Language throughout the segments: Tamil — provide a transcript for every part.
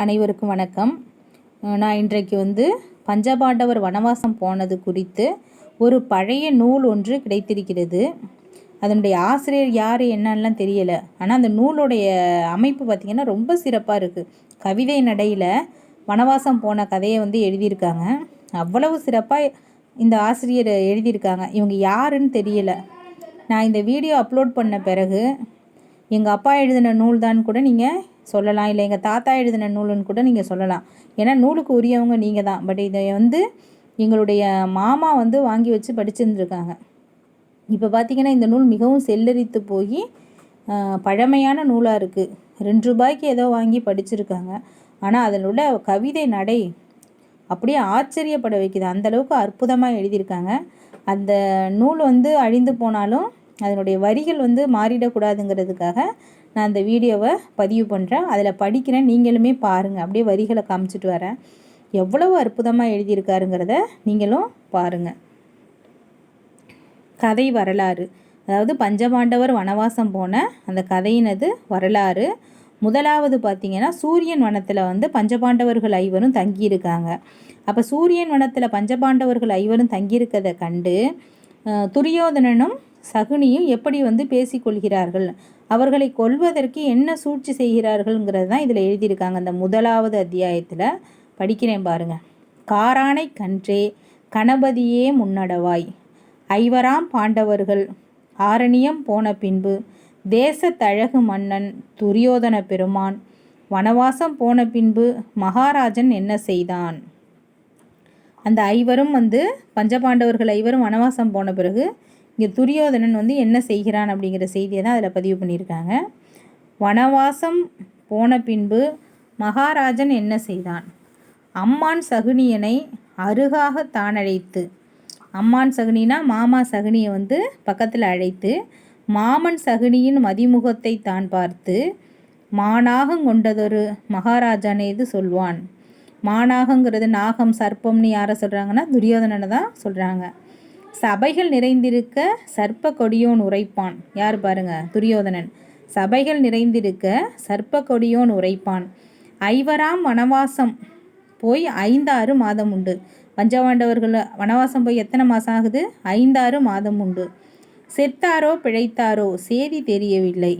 அனைவருக்கும் வணக்கம். நான் இன்றைக்கு பஞ்சபாண்டவர் வனவாசம் போனது குறித்து ஒரு பழைய நூல் ஒன்று கிடைத்திருக்கிறது. அதனுடைய ஆசிரியர் யார் என்னன்னெலாம் தெரியலை. ஆனால் அந்த நூலுடைய அமைப்பு பார்த்திங்கன்னா ரொம்ப சிறப்பாக இருக்குது. கவிதை நடையில் வனவாசம் போன கதையை எழுதியிருக்காங்க. அவ்வளவு சிறப்பாக இந்த ஆசிரியர் எழுதியிருக்காங்க. இவங்க யாருன்னு தெரியலை. நான் இந்த வீடியோ அப்லோட் பண்ண பிறகு எங்கள் அப்பா எழுதின நூல் தான் கூட நீங்கள் சொல்லலாம், இல்லை எங்கள் தாத்தா எழுதின நூலுன்னு கூட நீங்கள் சொல்லலாம். ஏன்னா நூலுக்கு உரியவங்க நீங்கள் தான். பட் இதை எங்களுடைய மாமா வாங்கி வச்சு படிச்சுருந்துருக்காங்க. இப்போ பார்த்திங்கன்னா இந்த நூல் மிகவும் செல்லரித்து போய் பழமையான நூலாக இருக்குது. 2 ரூபாய்க்கு ஏதோ வாங்கி படிச்சிருக்காங்க. ஆனால் அதில் உள்ள கவிதை நடை அப்படியே ஆச்சரியப்பட வைக்குது. அந்தளவுக்கு அற்புதமாக எழுதியிருக்காங்க. அந்த நூல் அழிந்து போனாலும் அதனுடைய வரிகள் மாறிடக்கூடாதுங்கிறதுக்காக நான் அந்த வீடியோவை பதிவு பண்ணுறேன். அதில் படிக்கிறேன், நீங்களுமே பாருங்கள். அப்படியே வரிகளை காமிச்சிட்டு வரேன். எவ்வளவு அற்புதமாக எழுதியிருக்காருங்கிறத நீங்களும் பாருங்கள். கதை வரலாறு, அதாவது பஞ்சபாண்டவர் வனவாசம் போன அந்த கதையினது வரலாறு. முதலாவது பார்த்திங்கன்னா, சூரியன் வனத்தில் பஞ்சபாண்டவர்கள் 5 தங்கியிருக்காங்க. அப்போ சூரியன் வனத்தில் பஞ்சபாண்டவர்கள் 5 தங்கியிருக்கதை கண்டு துரியோதனனும் சகுனியும் எப்படி பேசிக்கொள்கிறார்கள், அவர்களை கொல்வதற்கு என்ன சூழ்ச்சி செய்கிறார்கள்ங்கிறது தான் இதில் எழுதியிருக்காங்க. அந்த முதலாவது அத்தியாயத்தில் படிக்கிறேன் பாருங்கள். காரானை கன்றே கணபதியே முன்னடவாய், 5 பாண்டவர்கள் ஆரணியம் போன பின்பு தேசத்தழகு மன்னன் துரியோதன பெருமான் வனவாசம் போன பின்பு மகாராஜன் என்ன செய்தான். அந்த 5 பஞ்சபாண்டவர்கள் 5 வனவாசம் போன பிறகு இங்கே துரியோதனன் என்ன செய்கிறான் அப்படிங்கிற செய்தியை தான் அதில் பதிவு பண்ணியிருக்காங்க. வனவாசம் போன பின்பு மகாராஜன் என்ன செய்தான். அம்மான் சகுனியனை அருகாக தானழைத்து, அம்மான் சகுனினா மாமா சகுனியை பக்கத்தில் அழைத்து, மாமன் சகுனியின் மதிமுகத்தை தான் பார்த்து மானாகம் கொண்டதொரு மகாராஜானேது சொல்வான். மானாகங்கிறது நாகம் சர்ப்பம்னு யாரை சொல்கிறாங்கன்னா துரியோதனனை தான் சொல்கிறாங்க. சபைகள் நிறைந்திருக்க சர்ப்ப கொடியோன் உரைப்பான். யார் பாருங்க, துரியோதனன். சபைகள் நிறைந்திருக்க சர்ப்ப கொடியோன் உரைப்பான். 5 வனவாசம் போய் 5-6 மாதம் உண்டு. பஞ்சபாண்டவர்கள் வனவாசம் போய் எத்தனை மாதம் ஆகுது? 5-6 மாதம் உண்டு. செத்தாரோ பிழைத்தாரோ சேதி தெரியவில்லை.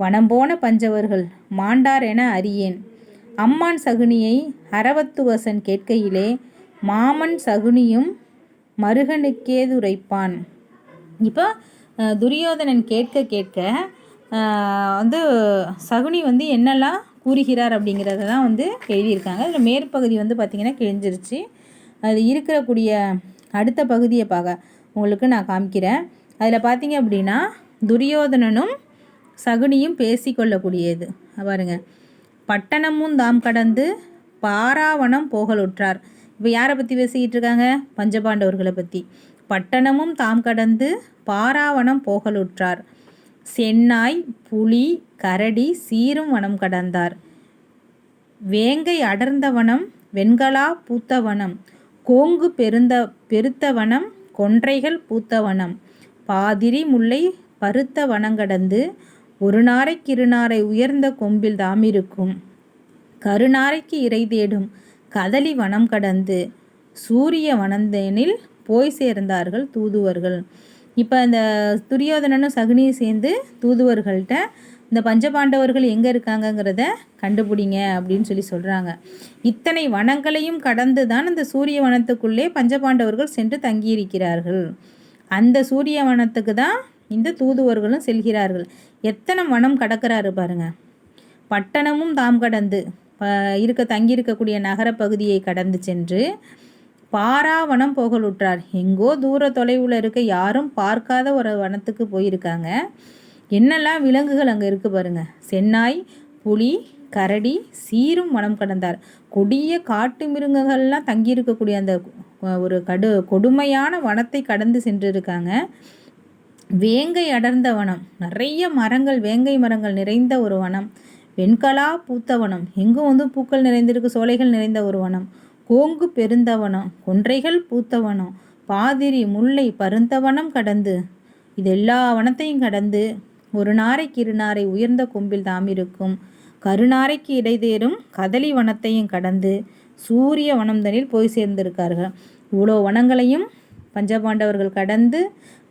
வனம் போன பஞ்சவர்கள் மாண்டார் என அறியேன். அம்மான் சகுனியை அரவத்துவசன் கேட்கையிலே மாமன் சகுனியும் மருகனுக்கேதுரைப்பான். இப்போ துரியோதனன் கேட்க சகுனி என்னெல்லாம் கூறுகிறார் அப்படிங்கிறத தான் எழுதியிருக்காங்க. அதில் மேற்பகுதி பார்த்திங்கன்னா கிழிஞ்சிருச்சு. அது இருக்கக்கூடிய அடுத்த பகுதியை உங்களுக்கு நான் காமிக்கிறேன். அதில் பார்த்திங்க அப்படின்னா துரியோதனனும் சகுனியும் பேசிக்கொள்ளக்கூடியது பாருங்க. பட்டணமும் தாம் கடந்து பாராவனம் போகலுற்றார். இப்போ யாரை பற்றி பேசிக்கிட்டு இருக்காங்க? பஞ்சபாண்டவர்களை பற்றி. பட்டணமும் தாம் கடந்து பாராவனம் போகலுற்றார். சென்னாய் புலி கரடி சீரும் வனம் கடந்தார். வேங்கை அடர்ந்த வனம் வெண்கலா பூத்த வனம் கோங்கு பெருத்த வனம் கொன்றைகள் பூத்த வனம் பாதிரி முல்லை பருத்த வனங்கடந்து ஒரு நாரைக்கு 2 நாரை உயர்ந்த கொம்பில் தாமிருக்கும் கருநாரைக்கு இறை தேடும் கதலி வனம் கடந்து சூரிய வனந்தேனில் போய் சேர்ந்தார்கள் தூதுவர்கள். இப்போ இந்த துரியோதனனும் சகுனியும் சேர்ந்து தூதுவர்கள்ட்ட இந்த பஞ்சபாண்டவர்கள் எங்கே இருக்காங்கங்கிறத கண்டுபிடிங்க அப்படின்னு சொல்கிறாங்க. இத்தனை வனங்களையும் கடந்து தான் அந்த சூரிய வனத்துக்குள்ளே பஞ்சபாண்டவர்கள் சென்று தங்கியிருக்கிறார்கள். அந்த சூரிய வனத்துக்கு தான் இந்த தூதுவர்களும் செல்கிறார்கள். எத்தனை வனம் கடக்கிறாரு பாருங்க. பட்டணமும் தாம் கடந்து தங்கியிருக்கக்கூடிய நகர பகுதியை கடந்து சென்று பாராவனம் போகலுற்றார். எங்கோ தூர தொலைவில் இருக்க யாரும் பார்க்காத ஒரு வனத்துக்கு போயிருக்காங்க. என்னெல்லாம் விலங்குகள் அங்கே இருக்குது பாருங்க. சென்னாய் புலி கரடி சீரும் வனம் கடந்தார். கொடிய காட்டு மிருகங்கள்லாம் தங்கியிருக்கக்கூடிய அந்த ஒரு கொடுமையான வனத்தை கடந்து சென்றிருக்காங்க. வேங்கை அடர்ந்த வனம், நிறைய மரங்கள், வேங்கை மரங்கள் நிறைந்த ஒரு வனம். வெண்கலா பூத்த வனம், எங்கும் பூக்கள் நிறைந்திருக்கு, சோலைகள் நிறைந்த ஒரு வனம். கோங்கு பெருந்தவனம், கொன்றைகள் பூத்தவனம். பாதிரி முல்லை பருந்தவனம் கடந்து, இது எல்லா வனத்தையும் கடந்து ஒரு நாரைக்கு 2 நாரை உயர்ந்த கொம்பில் தாமிருக்கும் கருநாரைக்கு இடைதேறும் கதலி வனத்தையும் கடந்து சூரிய வனம்தனில் போய் சேர்ந்திருக்கார்கள். இவ்வளோ வனங்களையும் பஞ்சபாண்டவர்கள் கடந்து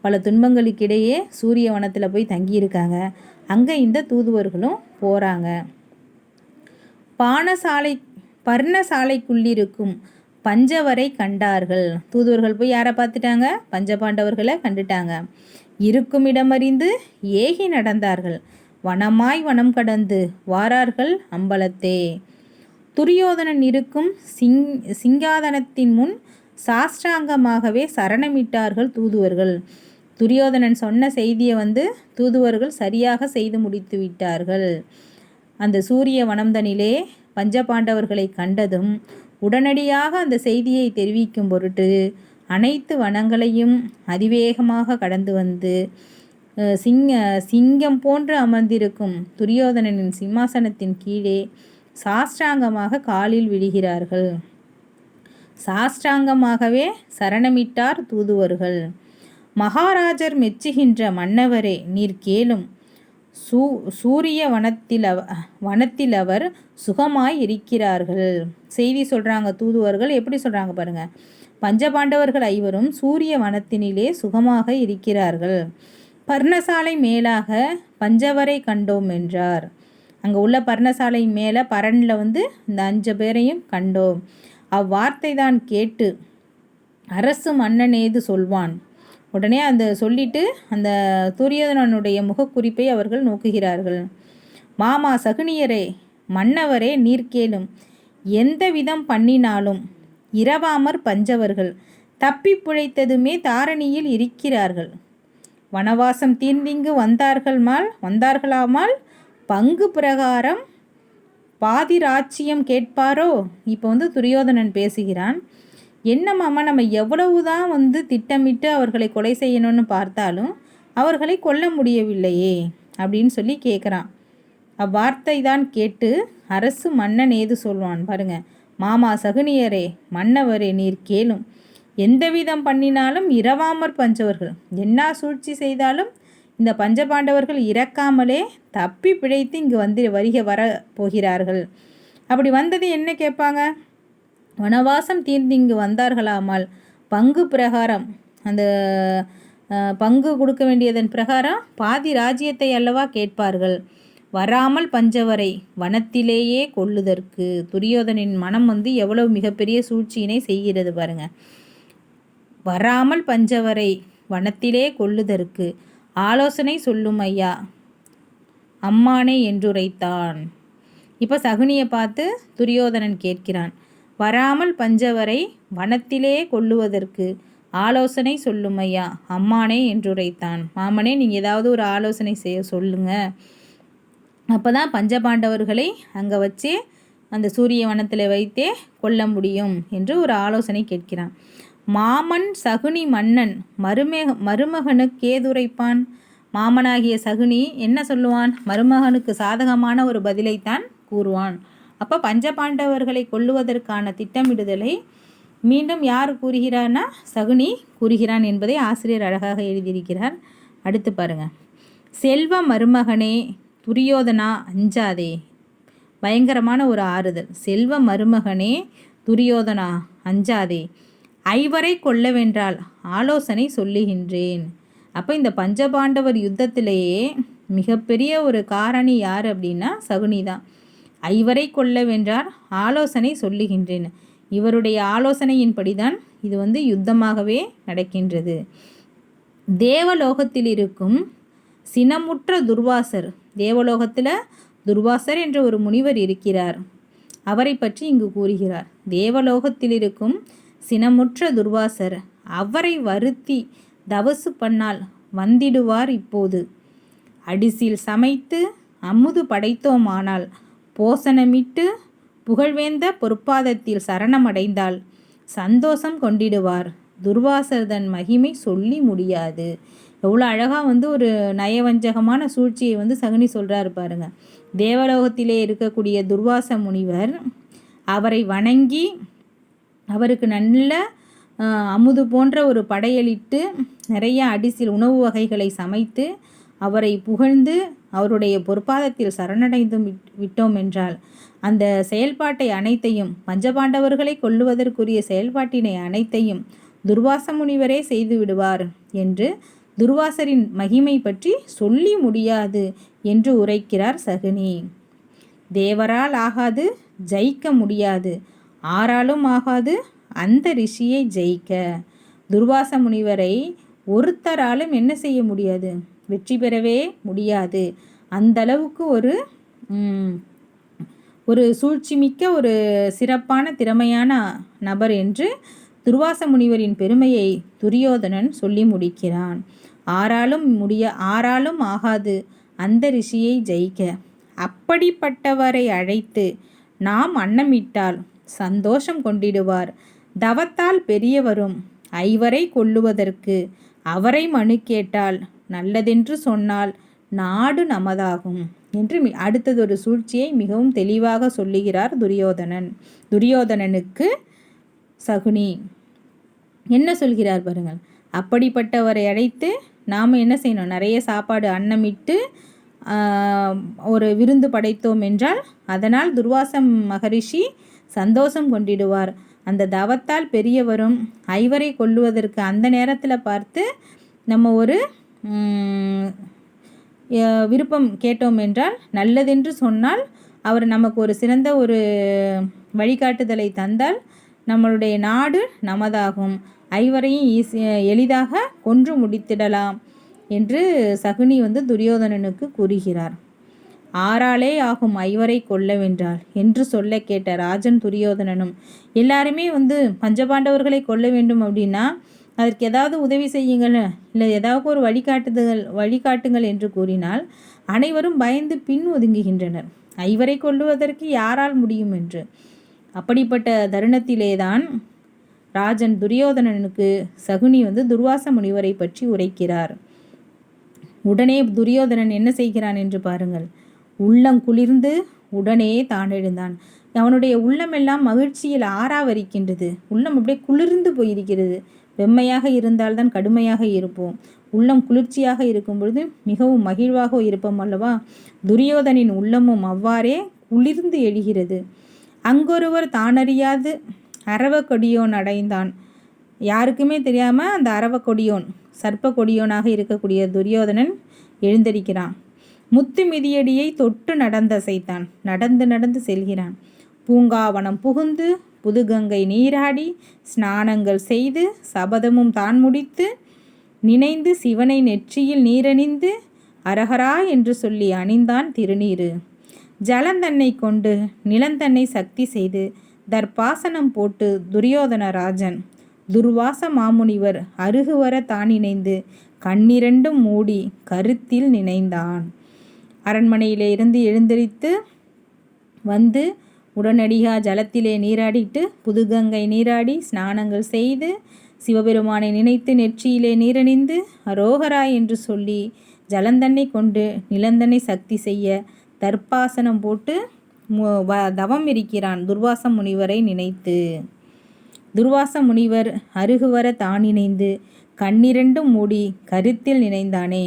பல துன்பங்களுக்கிடையே சூரிய வனத்தில் போய் தங்கியிருக்காங்க. அங்கே இந்த தூதுவர்களும் போகிறாங்க. பர்ணசாலைக்குள்ளிருக்கும் பஞ்சவரை கண்டார்கள். தூதுவர்கள் போய் யாரை பார்த்துட்டாங்க? பஞ்சபாண்டவர்களை கண்டுட்டாங்க. இருக்கும் இடமறிந்து ஏகி நடந்தார்கள். வனமாய் வனம் கடந்து வாரார்கள் அம்பலத்தே. துரியோதனன் இருக்கும் சிங்காதனத்தின் முன் சாஷ்டாங்கமாகவே சரணமிட்டார்கள் தூதுவர்கள். துரியோதனன் சொன்ன செய்தியை தூதுவர்கள் சரியாக செய்து முடித்து விட்டார்கள். அந்த சூரிய வனம்தனிலே பஞ்சபாண்டவர்களை கண்டதும் உடனடியாக அந்த செய்தியை தெரிவிக்கும் பொருட்டு அனைத்து வனங்களையும் அதிவேகமாக கடந்து வந்து சிங்கம் போன்று அமர்ந்திருக்கும் துரியோதனனின் சிம்மாசனத்தின் கீழே சாஷ்டாங்கமாக காலில் விழுகிறார்கள். சாஷ்டாங்கமாகவே சரணமிட்டார் தூதுவர்கள். மகாராஜர் மெச்சுகின்ற மன்னவரே, நீர் கேளும். சூரிய வனத்தில் அவர் சுகமாய் இருக்கிறார்கள். செய்தி சொல்கிறாங்க தூதுவர்கள். எப்படி சொல்கிறாங்க பாருங்க. பஞ்சபாண்டவர்கள் ஐவரும் சூரிய வனத்தினிலே சுகமாக இருக்கிறார்கள். பர்ணசாலை மேலாக பஞ்சவரை கண்டோம் என்றார். அங்கே உள்ள பர்ணசாலை மேலே பரனில் இந்த 5 பேரையும் கண்டோம். அவ்வார்த்தை தான் கேட்டு அரசு மன்னன் ஏது சொல்வான். உடனே அந்த சொல்லிட்டு அந்த துரியோதனனுடைய முகக்குறிப்பை அவர்கள் நோக்குகிறார்கள். மாமா சகுனியரே, மன்னவரே, நீர் கேளும். எந்த விதம் பண்ணினாலும் இரவாமற் பஞ்சவர்கள் தப்பி பிழைத்ததுமே தாரணியில் இருக்கிறார்கள். வனவாசம் தீர்ந்திங்கு வந்தார்களாமால் பங்கு பிரகாரம் பாதி ராச்சியம் கேட்பாரோ. இப்போ துரியோதனன் பேசுகிறான். என்ன மாமா, நம்ம எவ்வளவுதான் திட்டமிட்டு அவர்களை கொலை செய்யணும்னு பார்த்தாலும் அவர்களை கொல்ல முடியவில்லையே அப்படின்னு சொல்லி கேட்குறான். அவ்வார்த்தை தான் கேட்டு அரசு மன்னன் ஏது சொல்வான் பாருங்க. மாமா சகுனியரே, மன்னவரே, நீர் கேளும். எந்தவிதம் பண்ணினாலும் இரவாமற் பஞ்சவர்கள் என்ன சூழ்ச்சி செய்தாலும் இந்த பஞ்சபாண்டவர்கள் இறக்காமலே தப்பி பிழைத்து இங்கு வர போகிறார்கள். அப்படி வந்தது என்ன கேட்பாங்க? வனவாசம் தீர்ந்து இங்கு வந்தார்களாமல் பங்கு பிரகாரம், அந்த பங்கு கொடுக்க வேண்டியதன் பிரகாரம் பாதி ராஜ்யத்தை அல்லவா கேட்பார்கள். வராமல் பஞ்சவரை வனத்திலேயே கொள்ளுதற்கு. துரியோதனின் மனம் எவ்வளவு மிகப்பெரிய சூழ்ச்சியினை செய்கிறது பாருங்க. வராமல் பஞ்சவரை வனத்திலே கொள்ளுதற்கு ஆலோசனை சொல்லும் ஐயா அம்மானே என்றுரைத்தான். இப்போ சகுனியை பார்த்து துரியோதனன் கேட்கிறான். வராமல் பஞ்சவரை வனத்திலே கொள்ளுவதற்கு ஆலோசனை சொல்லும் ஐயா அம்மானே என்றுரைத்தான். மாமனே, நீங்கள் ஏதாவது ஒரு ஆலோசனை சொல்லுங்க. அப்போ தான் பஞ்சபாண்டவர்களை அங்கே வச்சே அந்த சூரிய வனத்தில் வைத்தே கொல்ல முடியும் என்று ஒரு ஆலோசனை கேட்கிறான். மாமன் சகுனி மன்னன் மருமகனுக்கு ஏதுரைப்பான். மாமனாகிய சகுனி என்ன சொல்லுவான்? மருமகனுக்கு சாதகமான ஒரு பதிலைத்தான் கூறுவான். அப்போ பஞ்சபாண்டவர்களை கொல்லுவதற்கான திட்டமிடுதலை மீண்டும் யார் கூறுகிறார்னா சகுனி கூறுகிறான் என்பதை ஆசிரியர் அழகாக எழுதியிருக்கிறார். அடுத்து பாருங்க. செல்வ மருமகனே துரியோதனா அஞ்சாதே. பயங்கரமான ஒரு ஆறுதல். செல்வ மருமகனே துரியோதனா அஞ்சாதே. ஐவரை கொல்லவென்றால் ஆலோசனை சொல்லுகின்றேன். அப்போ இந்த பஞ்சபாண்டவர் யுத்தத்திலேயே மிகப்பெரிய ஒரு காரணி யார் அப்படின்னா சகுனி தான். ஐவரை கொல்லவென்றால் ஆலோசனை சொல்லுகின்றேன். இவருடைய ஆலோசனையின்படி தான் இது யுத்தமாகவே நடக்கின்றது. தேவலோகத்தில் இருக்கும் சினமுற்ற துர்வாசர். தேவலோகத்தில் துர்வாசர் என்ற ஒரு முனிவர் இருக்கிறார். அவரை பற்றி இங்கு கூறுகிறார். தேவலோகத்தில் இருக்கும் சினமுற்ற துர்வாசர் அவரை வருத்தி தவசு பண்ணால் வந்திடுவார். இப்போது அடிசில் சமைத்து அமுது படைத்தோமானால் போசனமிட்டு புகழ்வேந்த பொற்பாதத்தில் சரணமடைந்தால் சந்தோஷம் கொண்டிடுவார். துர்வாசர் தன் மகிமை சொல்லி முடியாது. எவ்வளோ அழகாக ஒரு நயவஞ்சகமான சூழ்ச்சியை சகுனி சொல்கிறாரு பாருங்க. தேவலோகத்திலே இருக்கக்கூடிய துர்வாச முனிவர் அவரை வணங்கி அவருக்கு நல்ல அமுது போன்ற ஒரு படையலிட்டு நிறைய அடிசில் உணவு வகைகளை சமைத்து அவரை புகழ்ந்து அவருடைய பொற்பாதத்தில் சரணடைந்து விட்டோம் என்றால் அந்த செயல்பாட்டை அனைத்தையும், பஞ்சபாண்டவர்களை கொல்லுவதற்குரிய செயல்பாட்டினை அனைத்தையும் துர்வாச முனிவரே செய்து விடுவார் என்று துர்வாசரின் மகிமை பற்றி சொல்லி முடியாது என்று உரைக்கிறார் சகுனி. தேவரால் ஆகாது, ஜெயிக்க முடியாது, ஆராலும் ஆகாது அந்த ரிஷியை ஜெயிக்க. துர்வாச முனிவரை ஒருத்தராலும் என்ன செய்ய முடியாது, வெற்றி பெறவே முடியாது. அந்த அளவுக்கு ஒரு சூழ்ச்சிமிக்க ஒரு சிறப்பான திறமையான நபர் என்று துர்வாச முனிவரின் பெருமையை துரியோதனன் சொல்லி முடிக்கிறான். ஆராலும் ஆகாது அந்த ரிஷியை ஜெயிக்க. அப்படிப்பட்டவரை அழைத்து நாம் அன்னமிட்டால் சந்தோஷம் கொண்டிடுவார். தவத்தால் பெரியவரும் ஐவரை கொல்லுவதற்கு அவரை மனு கேட்டால் நல்லதென்று சொன்னால் நாடு நமதாகும் என்று அடுத்ததொரு சூழ்ச்சியை மிகவும் தெளிவாக சொல்லுகிறார் துரியோதனனுக்கு சகுனி. என்ன சொல்கிறார் பாருங்கள். அப்படிப்பட்டவரை அழைத்து நாம் என்ன செய்யணும், நிறைய சாப்பாடு அன்னமிட்டு ஒரு விருந்து படைத்தோம் என்றால் அதனால் துர்வாச மகரிஷி சந்தோஷம் கொண்டிடுவார். அந்த தவத்தால் பெரியவரும் ஐவரை கொல்லுவதற்கு அந்த நேரத்தில் பார்த்து நம்ம ஒரு விருப்பம் கேட்டோம் என்றால் நல்லதென்று சொன்னால் அவர் நமக்கு ஒரு சிறந்த ஒரு வழிகாட்டுதலை தந்தால் நம்மளுடைய நாடு நமதாகும், ஐவரையும் எளிதாக கொன்று முடித்திடலாம் என்று சகுனி துரியோதனனுக்கு கூறுகிறார். ஆறாலே ஆகும் ஐவரை கொல்லவென்றால் என்று சொல்ல கேட்ட ராஜன் துரியோதனனும் எல்லாருமே பஞ்சபாண்டவர்களை கொல்ல வேண்டும் அப்படின்னா அதற்கு ஏதாவது உதவி செய்யுங்கள், இல்லை ஏதாவது ஒரு வழிகாட்டுங்கள் என்று கூறினால் அனைவரும் பயந்து பின் ஒதுங்குகின்றனர், ஐவரை கொல்லுவதற்கு யாரால் முடியும் என்று. அப்படிப்பட்ட தருணத்திலேதான் ராஜன் துரியோதனனுக்கு சகுனி துர்வாச முனிவரை பற்றி உரைக்கிறார். உடனே துரியோதனன் என்ன செய்கிறான் என்று பாருங்கள். உள்ளம் குளிர்ந்து உடனே தான் எழுந்தான். அவனுடைய உள்ளமெல்லாம் மகிழ்ச்சியில் ஆறாவரிக்கின்றது. உள்ளம் அப்படியே குளிர்ந்து போயிருக்கிறது. வெம்மையாக இருந்தால்தான் கடுமையாக இருப்போம், உள்ளம் குளிர்ச்சியாக இருக்கும் பொழுது மிகவும் மகிழ்வாக இருப்போம் அல்லவா. துரியோதனின் உள்ளமும் அவ்வாறே குளிர்ந்து எழுகிறது. அங்கொருவர் தானறியாது அரவ கொடியோன் அடைந்தான். யாருக்குமே தெரியாமல் அந்த அரவ கொடியோன், சர்ப்ப கொடியோனாக இருக்கக்கூடிய துரியோதனன் எழுந்திருக்கிறான். முத்து மிதியடியை தொட்டு நடந்தசைத்தான். நடந்து செல்கிறான். பூங்காவனம் புகுந்து புதுகங்கை நீராடி ஸ்நானங்கள் செய்து சபதமும் தான் முடித்து நினைந்து சிவனை நெற்றியில் நீரணிந்து அரஹரா என்று சொல்லி அணிந்தான் திருநீரு. ஜலந்தன்னை கொண்டு நிலந்தன்னை சக்தி செய்து தர்பாசனம் போட்டு துரியோதன ராஜன் துர்வாச மாமுனிவர் அருகுவர தான் இணைந்து கண்ணிரண்டும் மூடி கருத்தில் நினைந்தான். அரண்மனையிலே இருந்து எழுந்திரித்து வந்து உடனடியாக ஜலத்திலே நீராடிட்டு புதுகங்கை நீராடி ஸ்நானங்கள் செய்து சிவபெருமானை நினைத்து நெற்றியிலே நீரணிந்து அரோகரா என்று சொல்லி ஜலந்தன்னை கொண்டு நிலந்தன்னை சக்தி செய்ய தர்பாசனம் போட்டு தவம் இருக்கிறான் துர்வாச முனிவரை நினைத்து. துர்வாச முனிவர் அருகுவர தான் இணைந்து கண்ணிரண்டும் மூடி கருத்தில் நினைந்தானே.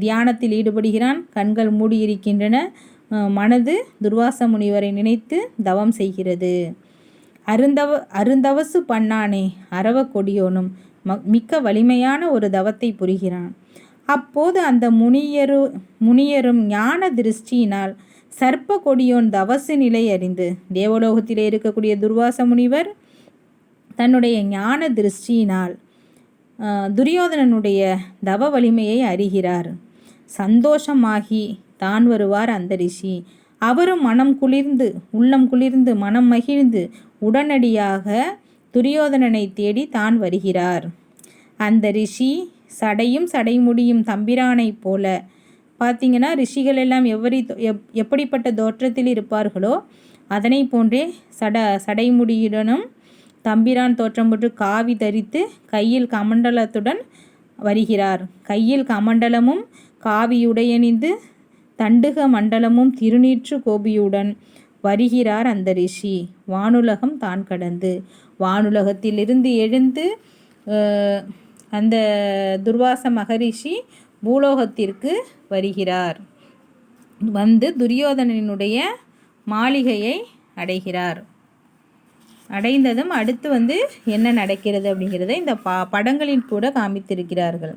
தியானத்தில் ஈடுபடுகிறான். கண்கள் மூடியிருக்கின்றன. மனது துர்வாச முனிவரை நினைத்து தவம் செய்கிறது. அருந்தவசு பண்ணானே அரவ கொடியோனும் மிக்க வலிமையான ஒரு தவத்தை புரிகிறான். அப்போது அந்த முனியரும் ஞான திருஷ்டியினால் சர்ப்ப கொடியோன் தவசு நிலை அறிந்து, தேவலோகத்திலே இருக்கக்கூடிய துர்வாச முனிவர் தன்னுடைய ஞான திருஷ்டியினால் துரியோதனனுடைய தவ வலிமையை அறிகிறார். சந்தோஷமாகி தான் வருவார் அந்த ரிஷி. அவரும் மனம் குளிர்ந்து உள்ளம் குளிர்ந்து மனம் மகிழ்ந்து உடனடியாக துரியோதனனை தேடி தான் வருகிறார். அந்த ரிஷி சடையும் சடைமுடியும் தம்பிரானை போல, பார்த்திங்கன்னா ரிஷிகள் எல்லாம் எப்படிப்பட்ட தோற்றத்தில் இருப்பார்களோ அதனை போன்றே சடைமுடியுடனும் தம்பிரான் தோற்றம் போட்டு காவி தரித்து கையில் கமண்டலத்துடன் வருகிறார். கையில் கமண்டலமும் காவியுடையணிந்து தண்டுக மண்டலமும் திருநீற்று கோபியுடன் வருகிறார் அந்த ரிஷி. வானுலகம் தான் கடந்து வானுலகத்திலிருந்து எழுந்து அந்த துர்வாச மகரிஷி பூலோகத்திற்கு வருகிறார். வந்து துரியோதனனுடைய மாளிகையை அடைகிறார். அடைந்ததும் அடுத்து வந்து என்ன நடக்கிறது அப்படிங்கிறத இந்த படங்களின் கூட காமித்திருக்கிறார்கள்.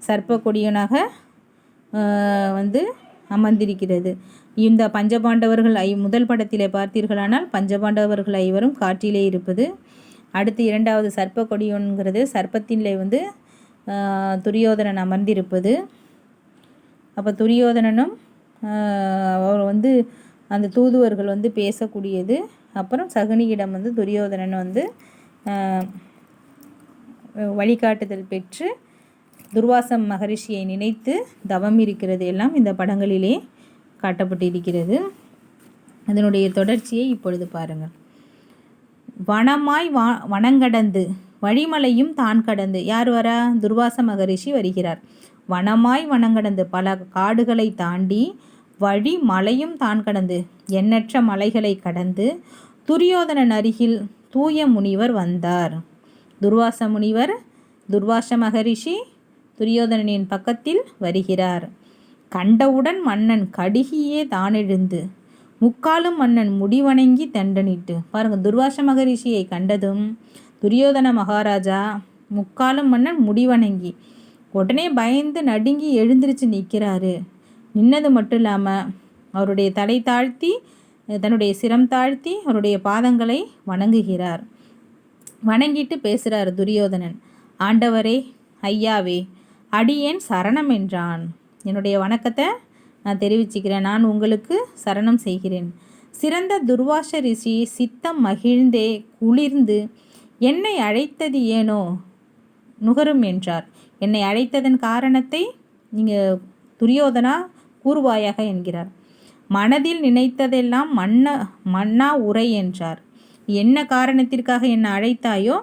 சர்ப்ப கொடியனாக வந்து அமர்ந்திருக்கிறது. இந்த பஞ்சபாண்டவர்கள் முதல் படத்திலே பார்த்தீர்களானால் பஞ்சபாண்டவர்கள் ஐவரும் காற்றிலே இருப்பது. அடுத்து இரண்டாவது சர்ப்ப கொடியோன்கிறது சர்ப்பத்திலே வந்து துரியோதனன் அமர்ந்திருப்பது. அப்போ துரியோதனனும் அவர் வந்து அந்த தூதுவர்கள் வந்து பேசக்கூடியது. அப்புறம் சகுனியிடம் வந்து துரியோதனன் வந்து வழிகாட்டுதல் பெற்று துர்வாச மகரிஷியை நினைத்து தவம் இருக்கிறது எல்லாம் இந்த படங்களிலே காட்டப்பட்டிருக்கிறது. அதனுடைய தொடர்ச்சியை இப்பொழுது பாருங்கள். வனமாய் வனங்கடந்து வழிமலையும் தான் கடந்து யார் வரா? துர்வாச மகரிஷி வருகிறார். வனமாய் வனங்கடந்து பல காடுகளை தாண்டி வழி மலையும் தான் கடந்து எண்ணற்ற மலைகளை கடந்து துரியோதனன் அருகில் தூய முனிவர் வந்தார். துர்வாச முனிவர் துர்வாச மகரிஷி துரியோதனனின் பக்கத்தில் வருகிறார். கண்டவுடன் மன்னன் கடுகியே தானெழுந்து முக்காலும் மன்னன் முடிவணங்கி தண்டனிட்டு. பாருங்கள், துர்வாச மகரிஷியை கண்டதும் துரியோதன மகாராஜா முக்காலும் மன்னன் முடிவணங்கி உடனே பயந்து நடுங்கி எழுந்திருச்சு நிற்கிறாரு. நின்னது மட்டும் இல்லாமல் அவருடைய தலை தாழ்த்தி தன்னுடைய சிரம் தாழ்த்தி அவருடைய பாதங்களை வணங்குகிறார். வணங்கிட்டு பேசுகிறார் துரியோதனன். ஆண்டவரே, ஐயாவே, அடியேன் சரணம் என்றான். என்னுடைய வணக்கத்தை நான் தெரிவிச்சுக்கிறேன். நான் உங்களுக்கு சரணம் செய்கிறேன். சிறந்த துர்வாச ரிஷி சித்தம் மகிழ்ந்தே குளிர்ந்து என்னை அழைத்தது ஏனோ நுகரும் என்றார். என்னை அழைத்ததன் காரணத்தை நீங்கள் துரியோதனா கூறுவாயாக என்கிறார். மனதில் நினைத்ததெல்லாம் மன்னா உரை என்றார். என்ன காரணத்திற்காக என்னை அழைத்தாயோ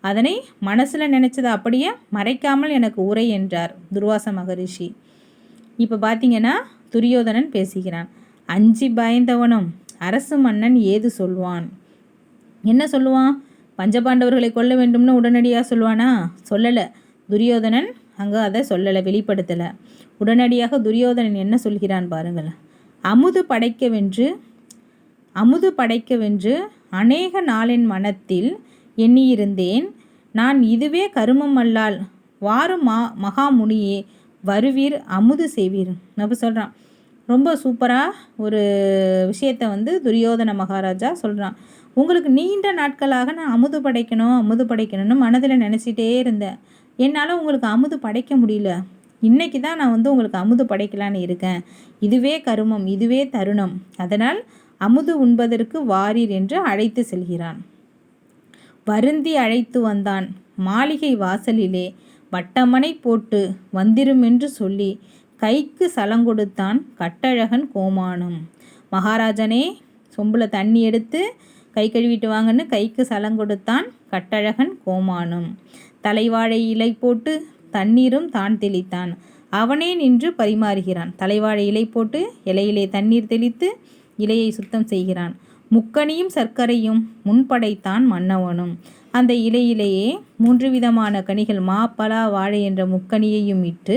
அதனை மனசில் நினச்சதை அப்படியே மறைக்காமல் எனக்கு உரை என்றார் துர்வாச மகரிஷி. இப்போ பார்த்தீங்கன்னா துரியோதனன் பேசுகிறான். அஞ்சி பயந்தவனும் அரசு மன்னன் ஏது சொல்வான்? என்ன சொல்லுவான்? பஞ்சபாண்டவர்களை கொல்ல வேண்டும்னு உடனடியாக சொல்வானா? சொல்லலை. துரியோதனன் அங்கே அதை சொல்லலை, வெளிப்படுத்தலை. உடனடியாக துரியோதனன் என்ன சொல்கிறான் பாருங்கள். அமுது படைக்கவென்று அநேக நாளின் மனத்தில் எண்ணியிருந்தேன். நான் இதுவே கருமம் அல்லால் வாரும் மகாமுனியே வருவீர் அமுது செய்வீர். அப்போ சொல்கிறான். ரொம்ப சூப்பராக ஒரு விஷயத்தை வந்து துரியோதன மகாராஜா சொல்கிறான். உங்களுக்கு நீண்ட நாட்களாக நான் அமுது படைக்கணும்னு மனதில் நினச்சிட்டே இருந்தேன். என்னால் உங்களுக்கு அமுது படைக்க முடியல. இன்றைக்கி தான் நான் வந்து உங்களுக்கு அமுது படைக்கலான்னு இருக்கேன். இதுவே கருமம், இதுவே தருணம். அதனால் அமுது உண்பதற்கு வாரீர் என்று அழைத்து செல்கிறான். வருந்தி அழைத்து வந்தான். மாளிகை வாசலிலே வட்டமனை போட்டு வந்திருமென்று சொல்லி கைக்கு சலங்கொடுத்தான் கட்டழகன் கோமானும். மகாராஜனே, சொம்புல தண்ணி எடுத்து கை கழுவிட்டு வாங்கன்னு கைக்கு சலங்கொடுத்தான் கட்டழகன் கோமானும். தலைவாழை இலை போட்டு தண்ணீரும் தான் தெளித்தான். அவனே நின்று பரிமாறுகிறான். தலைவாழை இலை போட்டு இலையிலே தண்ணீர் தெளித்து இலையை சுத்தம் செய்கிறான். முக்கனியும் சர்க்கரையும் முன்படைத்தான் மன்னவனும். அந்த இலையிலேயே 3 விதமான கனிகள் மா பலா வாழை என்ற முக்கனியையும் இட்டு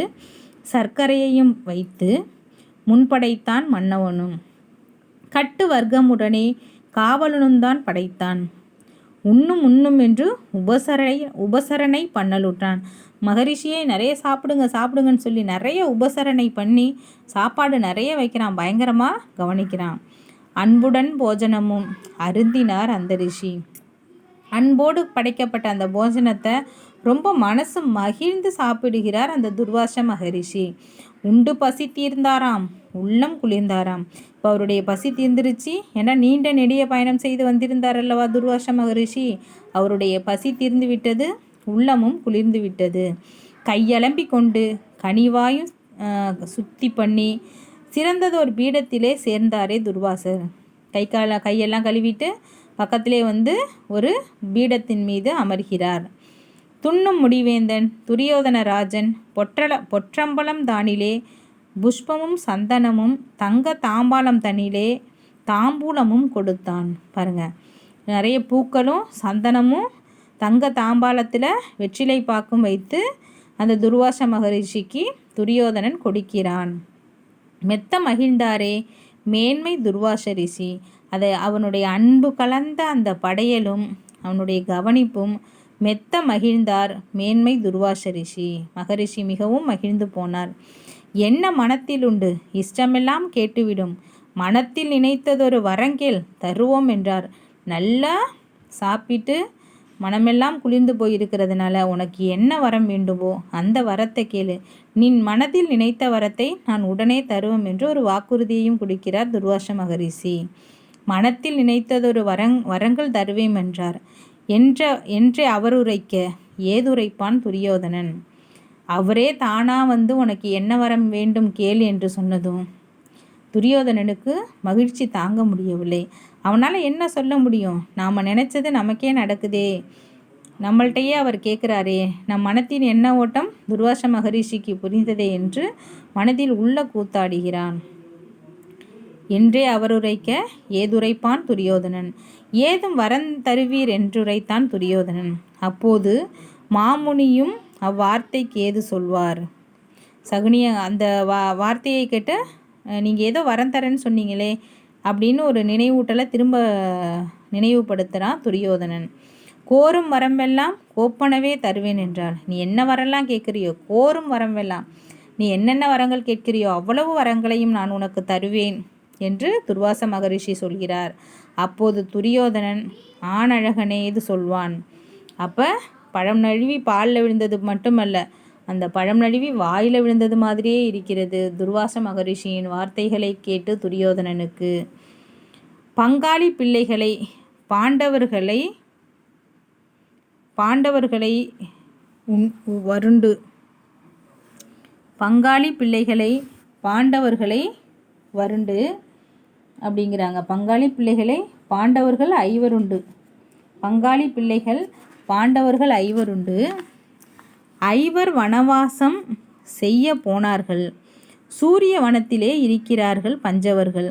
சர்க்கரையையும் வைத்து முன்படைத்தான் மன்னவனும். கட்டு வர்க்கமுடனே காவலனும்தான் படைத்தான். உண்ணும் என்று உபசரணை பண்ணலுற்றான். மகரிஷியை நிறைய சாப்பிடுங்கன்னு சொல்லி நிறைய உபசரணை பண்ணி சாப்பாடு நிறைய வைக்கிறான். பயங்கரமாக கவனிக்கிறான். அன்புடன் போஜனமும் அருந்தினார் அந்த ரிஷி. அன்போடு படைக்கப்பட்ட அந்த போஜனத்தை ரொம்ப மனசு மகிழ்ந்து சாப்பிடுகிறார் அந்த துர்வாச மகரிஷி. உண்டு பசி தீர்ந்தாராம், உள்ளம் குளிர்ந்தாராம். இப்போ அவருடைய பசி தீர்ந்துருச்சு. ஏன்னா நீண்ட நெடிய பயணம் செய்து வந்திருந்தார் அல்லவா துர்வாச மகரிஷி. அவருடைய பசி தீர்ந்து விட்டது, உள்ளமும் குளிர்ந்து விட்டது. கையலம்பி கொண்டு கனிவாயும் சுத்தி பண்ணி சிறந்ததொரு பீடத்திலே சேர்ந்தாரே துர்வாசர். கையெல்லாம் கழுவிட்டு பக்கத்திலே வந்து ஒரு பீடத்தின் மீது அமர்கிறார். துண்ணும் முடிவேந்தன் துரியோதனராஜன் பொற்றம்பலம் தானிலே புஷ்பமும் சந்தனமும் தங்க தாம்பாலம் தனிலே தாம்பூலமும் கொடுத்தான். பாருங்க, நிறைய பூக்களும் சந்தனமும் தங்க தாம்பாலத்தில் வெற்றிலை பாக்கும் வைத்து அந்த துர்வாச மகரிஷிக்கு துரியோதனன் கொடுக்கிறான். மெத்த மகிழ்ந்தாரே மேன்மை துர்வாச ரிஷி. அதை அவனுடைய அன்பு கலந்த அந்த படையலும் அவனுடைய கவனிப்பும் மெத்த மகிழ்ந்தார் மேன்மை துர்வாச ரிஷி. மகரிஷி மிகவும் மகிழ்ந்து போனார். என்ன மனத்தில் உண்டு இஷ்டமெல்லாம் கேட்டுவிடும், மனத்தில் நினைத்ததொரு வரங்கேள் தருவோம் என்றார். நல்லா சாப்பிட்டு மனமெல்லாம் குளிர்ந்து போயிருக்கிறதுனால உனக்கு என்ன வரம் வேண்டுமோ அந்த வரத்தை கேளு, நின் மனதில் நினைத்த வரத்தை நான் உடனே தருவோம் என்று ஒரு வாக்குறுதியையும் கொடுக்கிறார் துர்வாச மகரிஷி. மனத்தில் நினைத்ததொரு வரங்கள் தருவேன் என்றார். என்றே அவர் உரைக்க ஏதுரைப்பான் துரியோதனன். அவரே தானா வந்து உனக்கு என்ன வரம் வேண்டும் கேள் என்று சொன்னதும் துரியோதனனுக்கு மகிழ்ச்சி தாங்க முடியவில்லை. அவனால் என்ன சொல்ல முடியும்? நாம் நினச்சது நமக்கே நடக்குதே, நம்மள்கிட்டையே அவர் கேட்குறாரே, நம் மனத்தின் என்ன ஓட்டம் துர்வாச மகரிஷிக்கு புரிந்ததே என்று மனதில் உள்ள கூத்தாடுகிறான். என்றே அவர் உரைக்க ஏதுரைப்பான் துரியோதனன். ஏதும் வரந்தருவீர் என்றுரைத்தான் துரியோதனன். அப்போது மாமுனியும் அவ்வார்த்தைக்கு ஏது சொல்வார். சகுனிய அந்த வார்த்தையை கேட்டு நீங்கள் ஏதோ வரம் தரேன்னு சொன்னீங்களே அப்படின்னு ஒரு நினைவூட்டலை திரும்ப நினைவுபடுத்துகிறான் துரியோதனன். கோரும் வரம்பெல்லாம் கோப்பனவே தருவேன் என்றார். நீ என்ன வரலாம் கேட்குறியோ, கோரும் வரம்பெல்லாம் நீ என்னென்ன வரங்கள் கேட்கிறியோ அவ்வளவு வரங்களையும் நான் உனக்கு தருவேன் என்று துர்வாச மகரிஷி சொல்கிறார். அப்போது துரியோதனன் ஆணழகனே இது சொல்வான். அப்போ பழம் நழுவி பாலில் விழுந்தது மட்டுமல்ல, அந்த பழம் நழுவி வாயில் விழுந்தது மாதிரியே இருக்கிறது துர்வாச மகரிஷியின் வார்த்தைகளை கேட்டு துரியோதனனுக்கு. பங்காளி பிள்ளைகளை பாண்டவர்களை வருண்டு பங்காளி பிள்ளைகளை பாண்டவர்களை வருண்டு அப்படிங்கிறாங்க. பங்காளி பிள்ளைகளை பாண்டவர்கள் ஐவருண்டு. பங்காளி பிள்ளைகள் பாண்டவர்கள் ஐவருண்டு. ஐவர் வனவாசம் செய்ய போனார்கள். சூரிய வனத்திலே இருக்கிறார்கள் பஞ்சவர்கள்.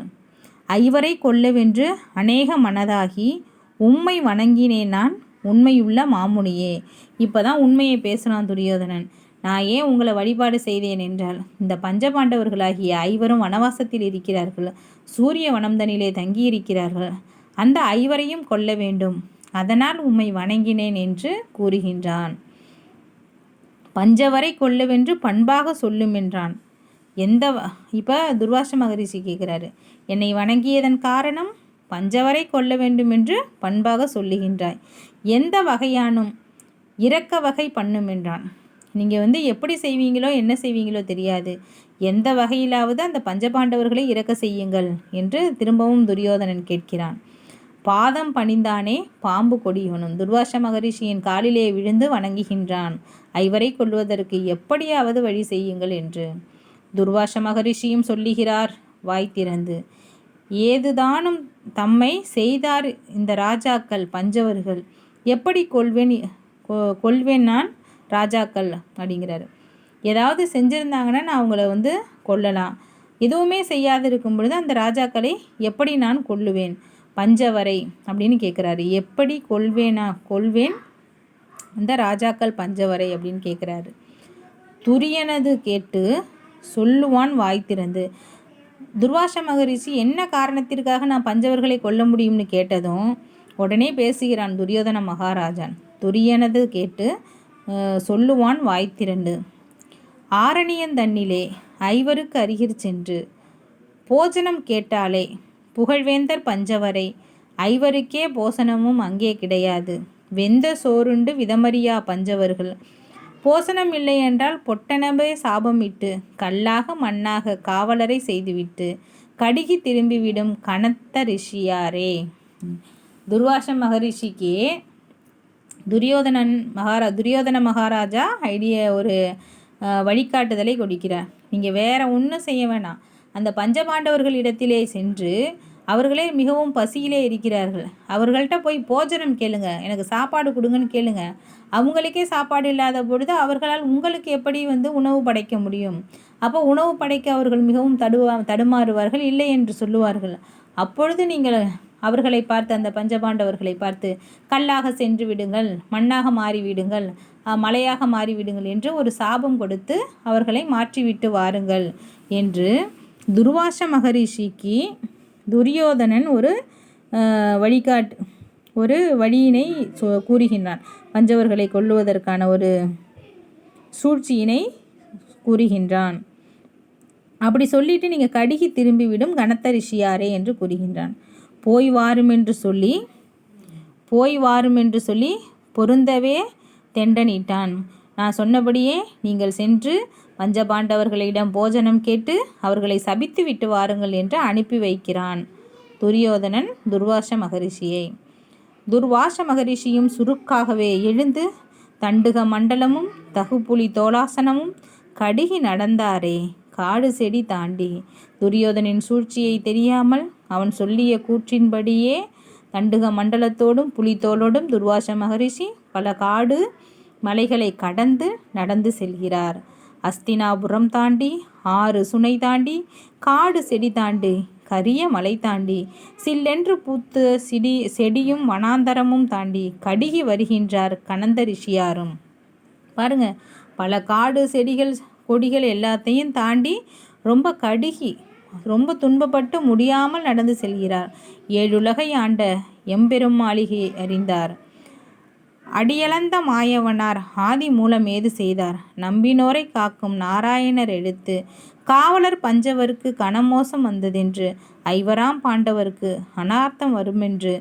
ஐவரை கொல்லவென்று அநேக மனதாகி உம்மை வணங்கினேன் நான் உண்மையுள்ள மாமுனியே. இப்போ தான் உண்மையை பேசினான் துரியோதனன். நான் ஏன் உங்களை வழிபாடு செய்தேன் என்றால், இந்த பஞ்சபாண்டவர்களாகிய ஐவரும் வனவாசத்தில் இருக்கிறார்கள், சூரிய வனம்தனிலே தங்கியிருக்கிறார்கள். அந்த ஐவரையும் கொல்ல வேண்டும், அதனால் உம்மை வணங்கினேன் என்று கூறுகின்றான். பஞ்சவரை கொல்லவென்று பண்பாக சொல்லும் என்றான். இப்போ துர்வாச மகரிஷி கேட்குறாரு, என்னை வணங்கியதன் காரணம் பஞ்சவரை கொல்ல வேண்டும் என்று பண்பாக சொல்லுகின்றாய், எந்த வகையானும் இரக்க வகை பண்ணும் என்றான். நீங்கள் எப்படி செய்வீங்களோ என்ன செய்வீங்களோ தெரியாது, எந்த வகையிலாவது அந்த பஞ்சபாண்டவர்களை இறக்க செய்யுங்கள் என்று திரும்பவும் துரியோதனன் கேட்கிறான். பாதம் பணிந்தானே பாம்பு கொடியோனும். துர்வாச மகரிஷியின் காலிலே விழுந்து வணங்குகின்றான். ஐவரை கொள்வதற்கு எப்படியாவது வழி செய்யுங்கள் என்று. துர்வாச மகரிஷியும் சொல்லுகிறார் வாய் திறந்து, ஏதுதானும் தம்மை செய்தார் இந்த ராஜாக்கள் பஞ்சவர்கள், எப்படி கொள்வேன் நான் ராஜாக்கள் அப்படிங்கிறாரு. ஏதாவது செஞ்சுருந்தாங்கன்னா நான் அவங்கள கொல்லலாம், எதுவுமே செய்யாது இருக்கும் பொழுது அந்த ராஜாக்களை எப்படி நான் கொல்லுவேன், பஞ்சவரை அப்படின்னு கேட்குறாரு. எப்படி கொள்வேன் அந்த ராஜாக்கள் பஞ்சவரை அப்படின்னு கேட்குறாரு. துரியனது கேட்டு சொல்லுவான் வாய் திறந்து. துர்வாச மகரிஷி என்ன காரணத்திற்காக நான் பஞ்சவர்களை கொல்ல முடியும்னு கேட்டதும் உடனே பேசுகிறான் துரியோதன மகாராஜான். துரியனது கேட்டு சொல்லுவான் வாய் திறந்து. ஆரணியன் தன்னிலே ஐவருக்கு அருகிற் சென்று போஜனம் கேட்டாலே புகழ்வேந்தர் பஞ்சவரை, ஐவருக்கே போசனமும் அங்கே கிடையாது, வெந்த சோறுண்டு விதமறியா பஞ்சவர்கள், போசனம் இல்லை என்றால் பொட்டனபே சாபமிட்டு கல்லாக மண்ணாக காவலரை செய்துவிட்டு கடிகி திரும்பிவிடும் கனத்த ரிஷியாரே. துர்வாச மகரிஷிக்கு துரியோதன மகாராஜா ஒரு வழிகாட்டுதலை கொடுக்கிறார். நீங்கள் வேற ஒன்றும் செய்ய வேணாம், அந்த பஞ்சபாண்டவர்கள் இடத்திலே சென்று அவர்களே மிகவும் பசியிலே இருக்கிறார்கள், அவர்கள்ட்ட போய் போஜனம் கேளுங்க, எனக்கு சாப்பாடு கொடுங்கன்னு கேளுங்க. அவங்களுக்கே சாப்பாடு இல்லாத பொழுது அவர்களால் உங்களுக்கு எப்படி உணவு படைக்க முடியும்? அப்போ உணவு படைக்க அவர்கள் மிகவும் தடுமாறுவார்கள், இல்லை என்று சொல்லுவார்கள். அப்பொழுது நீங்கள் அவர்களை பார்த்து, அந்த பஞ்சபாண்டவர்களை பார்த்து, கல்லாக சென்று விடுங்கள், மண்ணாக மாறிவிடுங்கள், மலையாக மாறிவிடுங்கள் என்று ஒரு சாபம் கொடுத்து அவர்களை மாற்றிவிட்டு வாருங்கள் என்று துர்வாச மகரிஷிக்கு துரியோதனன் ஒரு வழியினை கூறுகின்றான். பஞ்சவர்களை கொல்லுவதற்கான ஒரு சூழ்ச்சியினை கூறுகின்றான். அப்படி சொல்லிட்டு நீங்கள் கடிகி திரும்பிவிடும் கனத்த ரிஷியாரே என்று கூறுகின்றான். போய் வாரும் என்று சொல்லி பொருந்தவே தெண்டனிட்டான். நான் சொன்னபடியே நீங்கள் சென்று பஞ்சபாண்டவர்களிடம் போஜனம் கேட்டு அவர்களை சபித்து விட்டு வாருங்கள் என்று அனுப்பி வைக்கிறான் துரியோதனன் துர்வாச மகரிஷியை. துர்வாச மகரிஷியும் சுருக்காகவே எழுந்து தண்டுக மண்டலமும் தகுப்புலி தோளாசனமும் கடிகி நடந்தாரே காடு செடி தாண்டி. துரியோதனின் சூழ்ச்சியை தெரியாமல் அவன் சொல்லிய கூற்றின்படியே தண்டுக மண்டலத்தோடும் புலித்தோளோடும் துர்வாச மகரிஷி பல காடு மலைகளை கடந்து நடந்து செல்கிறார். அஸ்தினாபுரம் தாண்டி, 6 சுனை தாண்டி, காடு செடி தாண்டி, கரிய மலை தாண்டி, சில்லென்று பூத்து செடியும் வனாந்தரமும் தாண்டி கடிகி வருகின்றார் கனந்த ரிஷியாரும். பாருங்க, பல காடு செடிகள் கொடிகள் எல்லாத்தையும் தாண்டி ரொம்ப துன்பப்பட்டு முடியாமல் நடந்து செல்கிறார். 7 உலகை ஆண்ட எம்பெருமாளிகை அறிந்தார். அடியளந்த மாயவனார் ஆதி மூலம் ஏது செய்தார். நம்பினோரை காக்கும் நாராயணர் எடுத்து காவலர் பஞ்சவருக்கு கனமோசம் வந்ததென்று, ஐவராம் பாண்டவருக்கு அனார்த்தம் வருமென்று,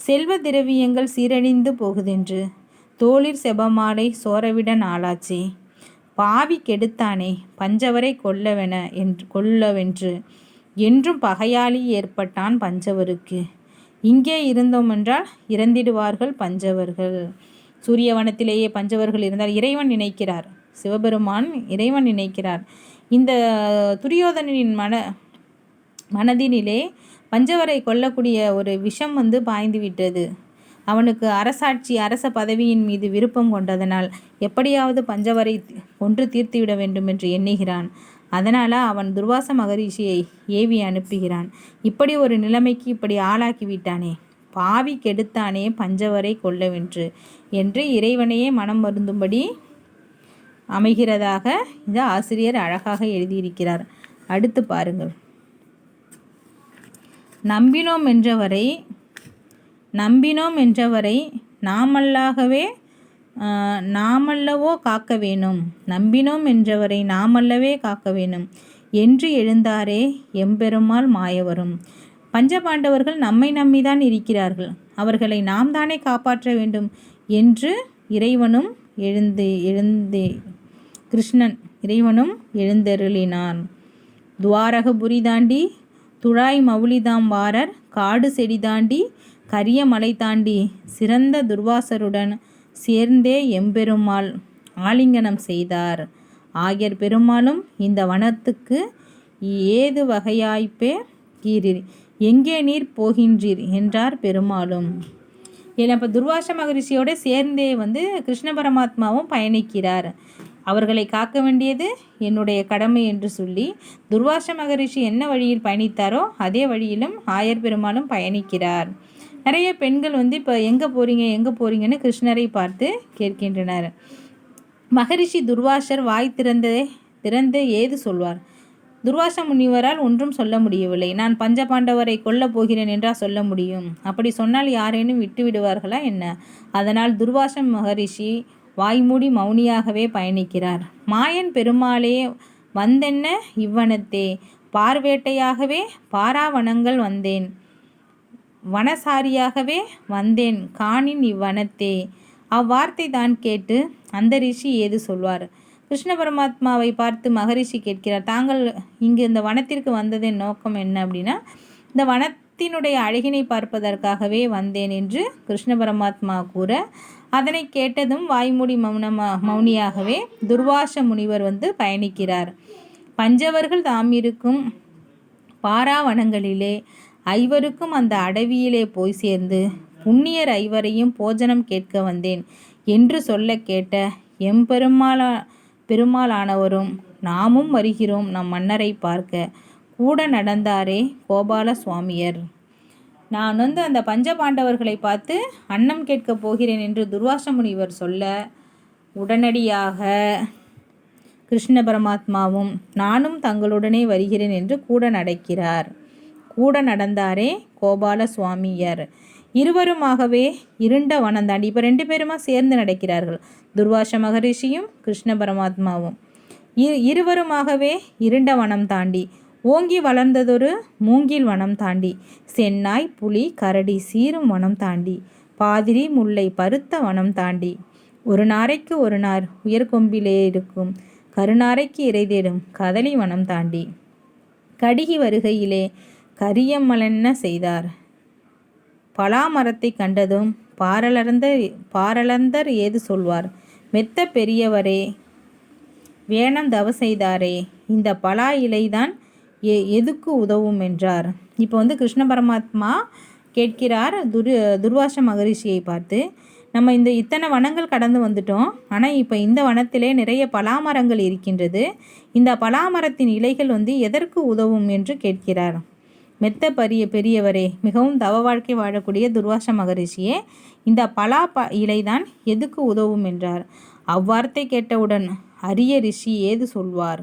செல்வ திரவியங்கள் சீரழிந்து போகுதென்று, தோளிர் செபமாலை சோரவிட நாளாச்சே, பாவி கெடுத்தானே பஞ்சவரை கொல்லவென்று என்றும் பகையாளி ஏற்பட்டான் பஞ்சவருக்கு. இங்கே இருந்தோமென்றால் இறந்திடுவார்கள் பஞ்சவர்கள். சூரியவனத்திலேயே பஞ்சவர்கள் இருந்தால் இறைவன் நினைக்கிறார், சிவபெருமான் இறைவன் நினைக்கிறார். இந்த துரியோதனின் மனதினிலே பஞ்சவரை கொல்லக்கூடிய ஒரு விஷம் பாய்ந்து விட்டது. அவனுக்கு அரச பதவியின் மீது விருப்பம் கொண்டதனால் எப்படியாவது பஞ்சவரை கொன்று தீர்த்துவிட வேண்டும் என்று எண்ணுகிறான். அதனால் அவன் துர்வாச மகரிஷியை ஏவி அனுப்புகிறான். இப்படி ஒரு நிலைமைக்கு இப்படி ஆளாக்கி விட்டானே, பாவி கெடுத்தானே பஞ்சவரை கொல்லவென்று என்று இறைவனையே மனம் வருந்தும்படி அமைகிறதாக இந்த ஆசிரியர் அழகாக எழுதியிருக்கிறார். அடுத்து பாருங்கள். நம்பினோம் என்றவரை நாமல்லவோ காக்க வேணும், நம்பினோம் என்றவரை நாமல்லவே காக்க வேணும் என்று எழுந்தாரே எம்பெருமாள் மாயவரும். பஞ்சபாண்டவர்கள் நம்மை நம்பிதான் இருக்கிறார்கள், அவர்களை நாம் தானே காப்பாற்ற வேண்டும் என்று இறைவனும் எழுந்தருளினான். துவாரகபுரி தாண்டி துழாய் மவுளிதாம் வாரர் காடு செடி தாண்டி கரிய மலை தாண்டி சிறந்த துர்வாசருடன் சேர்ந்தே எம்பெருமாள் ஆலிங்கனம் செய்தார். ஆயர் பெருமாளும் இந்த வனத்துக்கு ஏது வகையாய்ப்பே கீரீர், எங்கே நீர் போகின்றீர் என்றார் பெருமாளும். இப்போ துர்வாச மகரிஷியோடு சேர்ந்தே கிருஷ்ண பரமாத்மாவும் பயணிக்கிறார். அவர்களை காக்க வேண்டியது என்னுடைய கடமை என்று சொல்லி துர்வாச மகரிஷி என்ன வழியில் பயணித்தாரோ அதே வழியிலும் ஆயர் பெருமாளும் பயணிக்கிறார். நிறைய பெண்கள் இப்போ எங்கே போகிறீங்கன்னு கிருஷ்ணரை பார்த்து கேட்கின்றனர். மகரிஷி துர்வாசர் வாய் திறந்து ஏது சொல்வார்? துர்வாச முனிவரால் ஒன்றும் சொல்ல முடியவில்லை. நான் பஞ்சபாண்டவரை கொல்லப் போகிறேன் என்றால் சொல்ல முடியும்? அப்படி சொன்னால் யாரேனும் விட்டு விடுவார்களா என்ன? அதனால் துர்வாச மகரிஷி வாய்மூடி மௌனியாகவே பயணிக்கிறார். மாயன் பெருமாளே வந்தென்ன இவ்வனத்தே, பார்வேட்டையாகவே பாராவனங்கள் வந்தேன், வனசாரியாகவே வந்தேன் காணின் இவ்வனத்தே. அவ்வார்த்தை தான் கேட்டு அந்த ரிஷி ஏது சொல்வார்? கிருஷ்ண பரமாத்மாவை பார்த்து மகரிஷி கேட்கிறார், தாங்கள் இங்கு இந்த வனத்திற்கு வந்ததின் நோக்கம் என்ன அப்படின்னா, இந்த வனத்தினுடைய அழகினை பார்ப்பதற்காகவே வந்தேன் என்று கிருஷ்ண பரமாத்மா கூற, அதனை கேட்டதும் வாய்மூடி மௌனியாகவே துர்வாச முனிவர் பயணிக்கிறார். பஞ்சவர்கள் தாம் இருக்கும் பாராவனங்களிலே ஐவருக்கும் அந்த அடவியிலே போய் சேர்ந்து புண்ணியர் ஐவரையும் போஜனம் கேட்க வந்தேன் என்று சொல்ல கேட்ட பெருமாளானவரும் நாமும் வருகிறோம் நம் மன்னரை பார்க்க கூட நடந்தாரே கோபால சுவாமியர். நான் வந்து அந்த பஞ்ச பாண்டவர்களை பார்த்து அன்னம் கேட்கப் போகிறேன் என்று துர்வாச முனிவர் சொல்ல உடனடியாக கிருஷ்ண பரமாத்மாவும் நானும் தங்களுடனே வருகிறேன் என்று கூட நடக்கிறார். கூட நடந்தாரே கோபால சுவாமியர். இருவருமாகவே இருண்ட வனம் தாண்டி, இப்போ 2 பேருமா சேர்ந்து நடக்கிறார்கள், துர்வாச மகரிஷியும் கிருஷ்ண பரமாத்மாவும். இருவருமாகவே இருண்ட வனம் தாண்டி, ஓங்கி வளர்ந்ததொரு மூங்கில் வனம் தாண்டி, சென்னாய் புலி கரடி சீரும் வனம் தாண்டி, பாதிரி முல்லை பருத்த வனம் தாண்டி, ஒரு நாரைக்கு ஒரு நார் உயர்கொம்பிலே இருக்கும் கருநாரைக்கு இறை தேடும் கதலி வனம் தாண்டி, கடிகி வருகையிலே கரியம்மலென்ன செய்தார், பலாமரத்தை கண்டதும் பாரளந்தர் ஏது சொல்வார், மெத்த பெரியவரே வேணம் தவ செய்தாரே, இந்த பலா இலைதான் எதுக்கு உதவும் என்றார். இப்போ வந்து கிருஷ்ண பரமாத்மா கேட்கிறார் துர்வாச மகரிஷியை பார்த்து, நம்ம இத்தனை வனங்கள் கடந்து வந்துட்டோம், ஆனால் இப்போ இந்த வனத்திலே நிறைய பலாமரங்கள் இருக்கின்றது, இந்த பலாமரத்தின் இலைகள் வந்து எதற்கு உதவும் என்று கேட்கிறார். மெத்த பெரியவரே, மிகவும் தவ வாழ்க்கை வாழக்கூடிய துர்வாச மகரிஷியே, இந்த பலா இலைதான் எதுக்கு உதவும் என்றார். அவ்வார்த்தை கேட்டவுடன் அரிய ரிஷி ஏது சொல்வார்.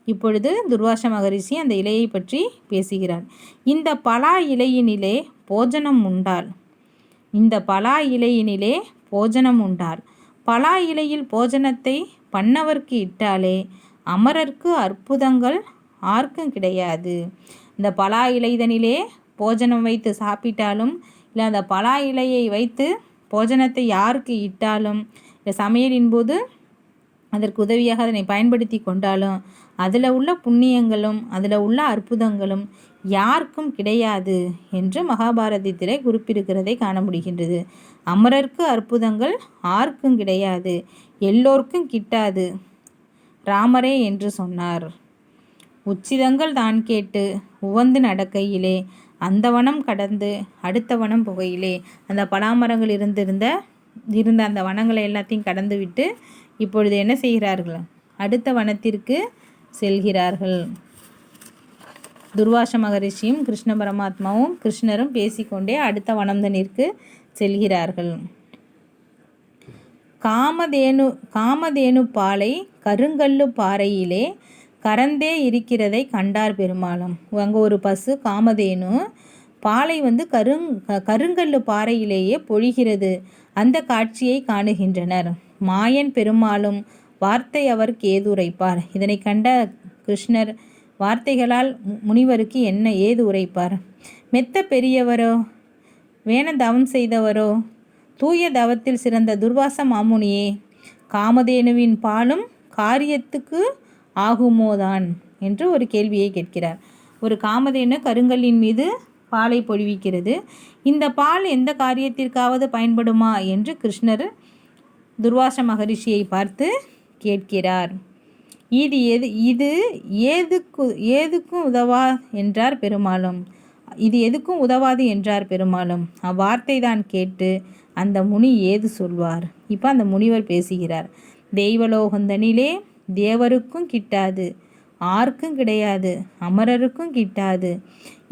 இப்பொழுது துர்வாச மகரிஷி அந்த இலையை பற்றி பேசுகிறார். இந்த பலா இலையினிலே போஜனம் உண்டால், இந்த பலா இலையினிலே போஜனம் உண்டால், பலா இலையில் போஜனத்தை பண்ணவர்க்கு இட்டாலே அமரர்க்கு அற்புதங்கள் ஆர்க்கும் கிடையாது. இந்த பலா இலைதனிலே போஜனம் வைத்து சாப்பிட்டாலும், இல்லை அந்த பலா இலையை வைத்து போஜனத்தை யாருக்கு இட்டாலும், இல்லை சமையலின் போது அதற்கு உதவியாக அதனை பயன்படுத்தி கொண்டாலும், அதில் உள்ள புண்ணியங்களும் அதில் உள்ள அற்புதங்களும் யாருக்கும் கிடையாது என்று மகாபாரதத்திலே குறிப்பிடுகிறதை காண முடிகின்றது. அமரர்க்கு அற்புதங்கள் ஆர்க்கும் கிடையாது, எல்லோருக்கும் கிட்டாது ராமரே என்று சொன்னார். உச்சிதங்கள் தான் கேட்டு உவந்து நடக்கையிலே, அந்த வனம் கடந்து அடுத்த வனம் புகையிலே, அந்த பலாமரங்கள் இருந்த அந்த வனங்களை எல்லாத்தையும் கடந்து விட்டு இப்பொழுது என்ன செய்கிறார்கள், அடுத்த வனத்திற்கு செல்கிறார்கள். துர்வாச மகரிஷியும் கிருஷ்ண பரமாத்மாவும் கிருஷ்ணரும் பேசிக்கொண்டே அடுத்த வனந்தனிற்கு செல்கிறார்கள். காமதேனு பாலை கருங்கல்லு பாறையிலே கரந்தே இருக்கிறதை கண்டார் பெருமாளும். அங்கே ஒரு பசு காமதேனு பாலை வந்து கருங்கல்லு பாறையிலேயே பொழிகிறது. அந்த காட்சியை காணுகின்றனர். மாயன் பெருமாளும் வார்த்தை அவருக்கு ஏது உரைப்பார். இதனை கண்ட கிருஷ்ணர் வார்த்தைகளால் முனிவருக்கு என்ன ஏது உரைப்பார். மெத்த பெரியவரோ வேண தவம் செய்தவரோ தூய தவத்தில் சிறந்த துர்வாச மாமுனியே, காமதேனுவின் பாலும் காரியத்துக்கு ஆகுமோதான் என்று ஒரு கேள்வியை கேட்கிறார். ஒரு காமதேனு கருங்கல்லின் மீது பாலை பொழிவிக்கிறது, இந்த பால் எந்த காரியத்திற்காவது பயன்படுமா என்று கிருஷ்ணர் துர்வாச மகரிஷியை பார்த்து கேட்கிறார். இது எதுக்கும் உதவா என்றார் பெருமாளும். இது எதுக்கும் உதவாது என்றார் பெருமாளும். அவ்வார்த்தை தான் கேட்டு அந்த முனி ஏது சொல்வார். இப்போ அந்த முனிவர் பேசுகிறார். தெய்வலோகந்தனிலே தேவருக்கும் கிட்டாது, ஆர்க்கும் கிடையாது, அமரருக்கும் கிட்டாது.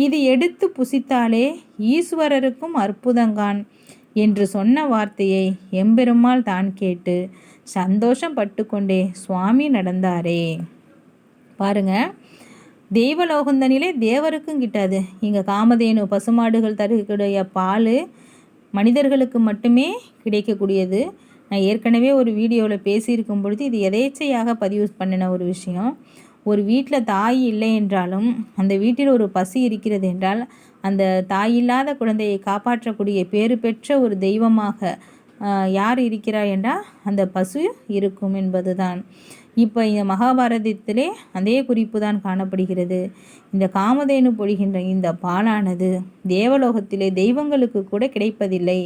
இது எடுத்து புசித்தாலே ஈஸ்வரருக்கும் அற்புதங்கான் என்று சொன்ன வார்த்தையை எம்பெருமாள் தான் கேட்டு சந்தோஷம் பட்டு கொண்டே சுவாமி நடந்தாரே. பாருங்க, தெய்வலோகந்தனிலே தேவருக்கும் கிட்டாது. இங்கே காமதேனு பசுமாடுகள் தருகக்கூடிய பால் மனிதர்களுக்கு மட்டுமே கிடைக்கக்கூடியது. நான் ஏற்கனவே ஒரு வீடியோவில் பேசியிருக்கும் பொழுது இது எதேச்சையாக பதிவு பண்ணின ஒரு விஷயம். ஒரு வீட்டில் தாய் இல்லை என்றாலும் அந்த வீட்டில் ஒரு பசு இருக்கிறது என்றால் அந்த தாயில்லாத குழந்தையை காப்பாற்றக்கூடிய பேறு பெற்ற ஒரு தெய்வமாக யார் இருக்கிறார் என்றால் அந்த பசு இருக்கும் என்பதுதான். இப்போ இந்த மகாபாரதத்திலே அதே குறிப்பு தான் காணப்படுகிறது. இந்த காமதேனு பொழிகின்ற இந்த பாலானது தேவலோகத்திலே தெய்வங்களுக்கு கூட கிடைப்பதில்லை,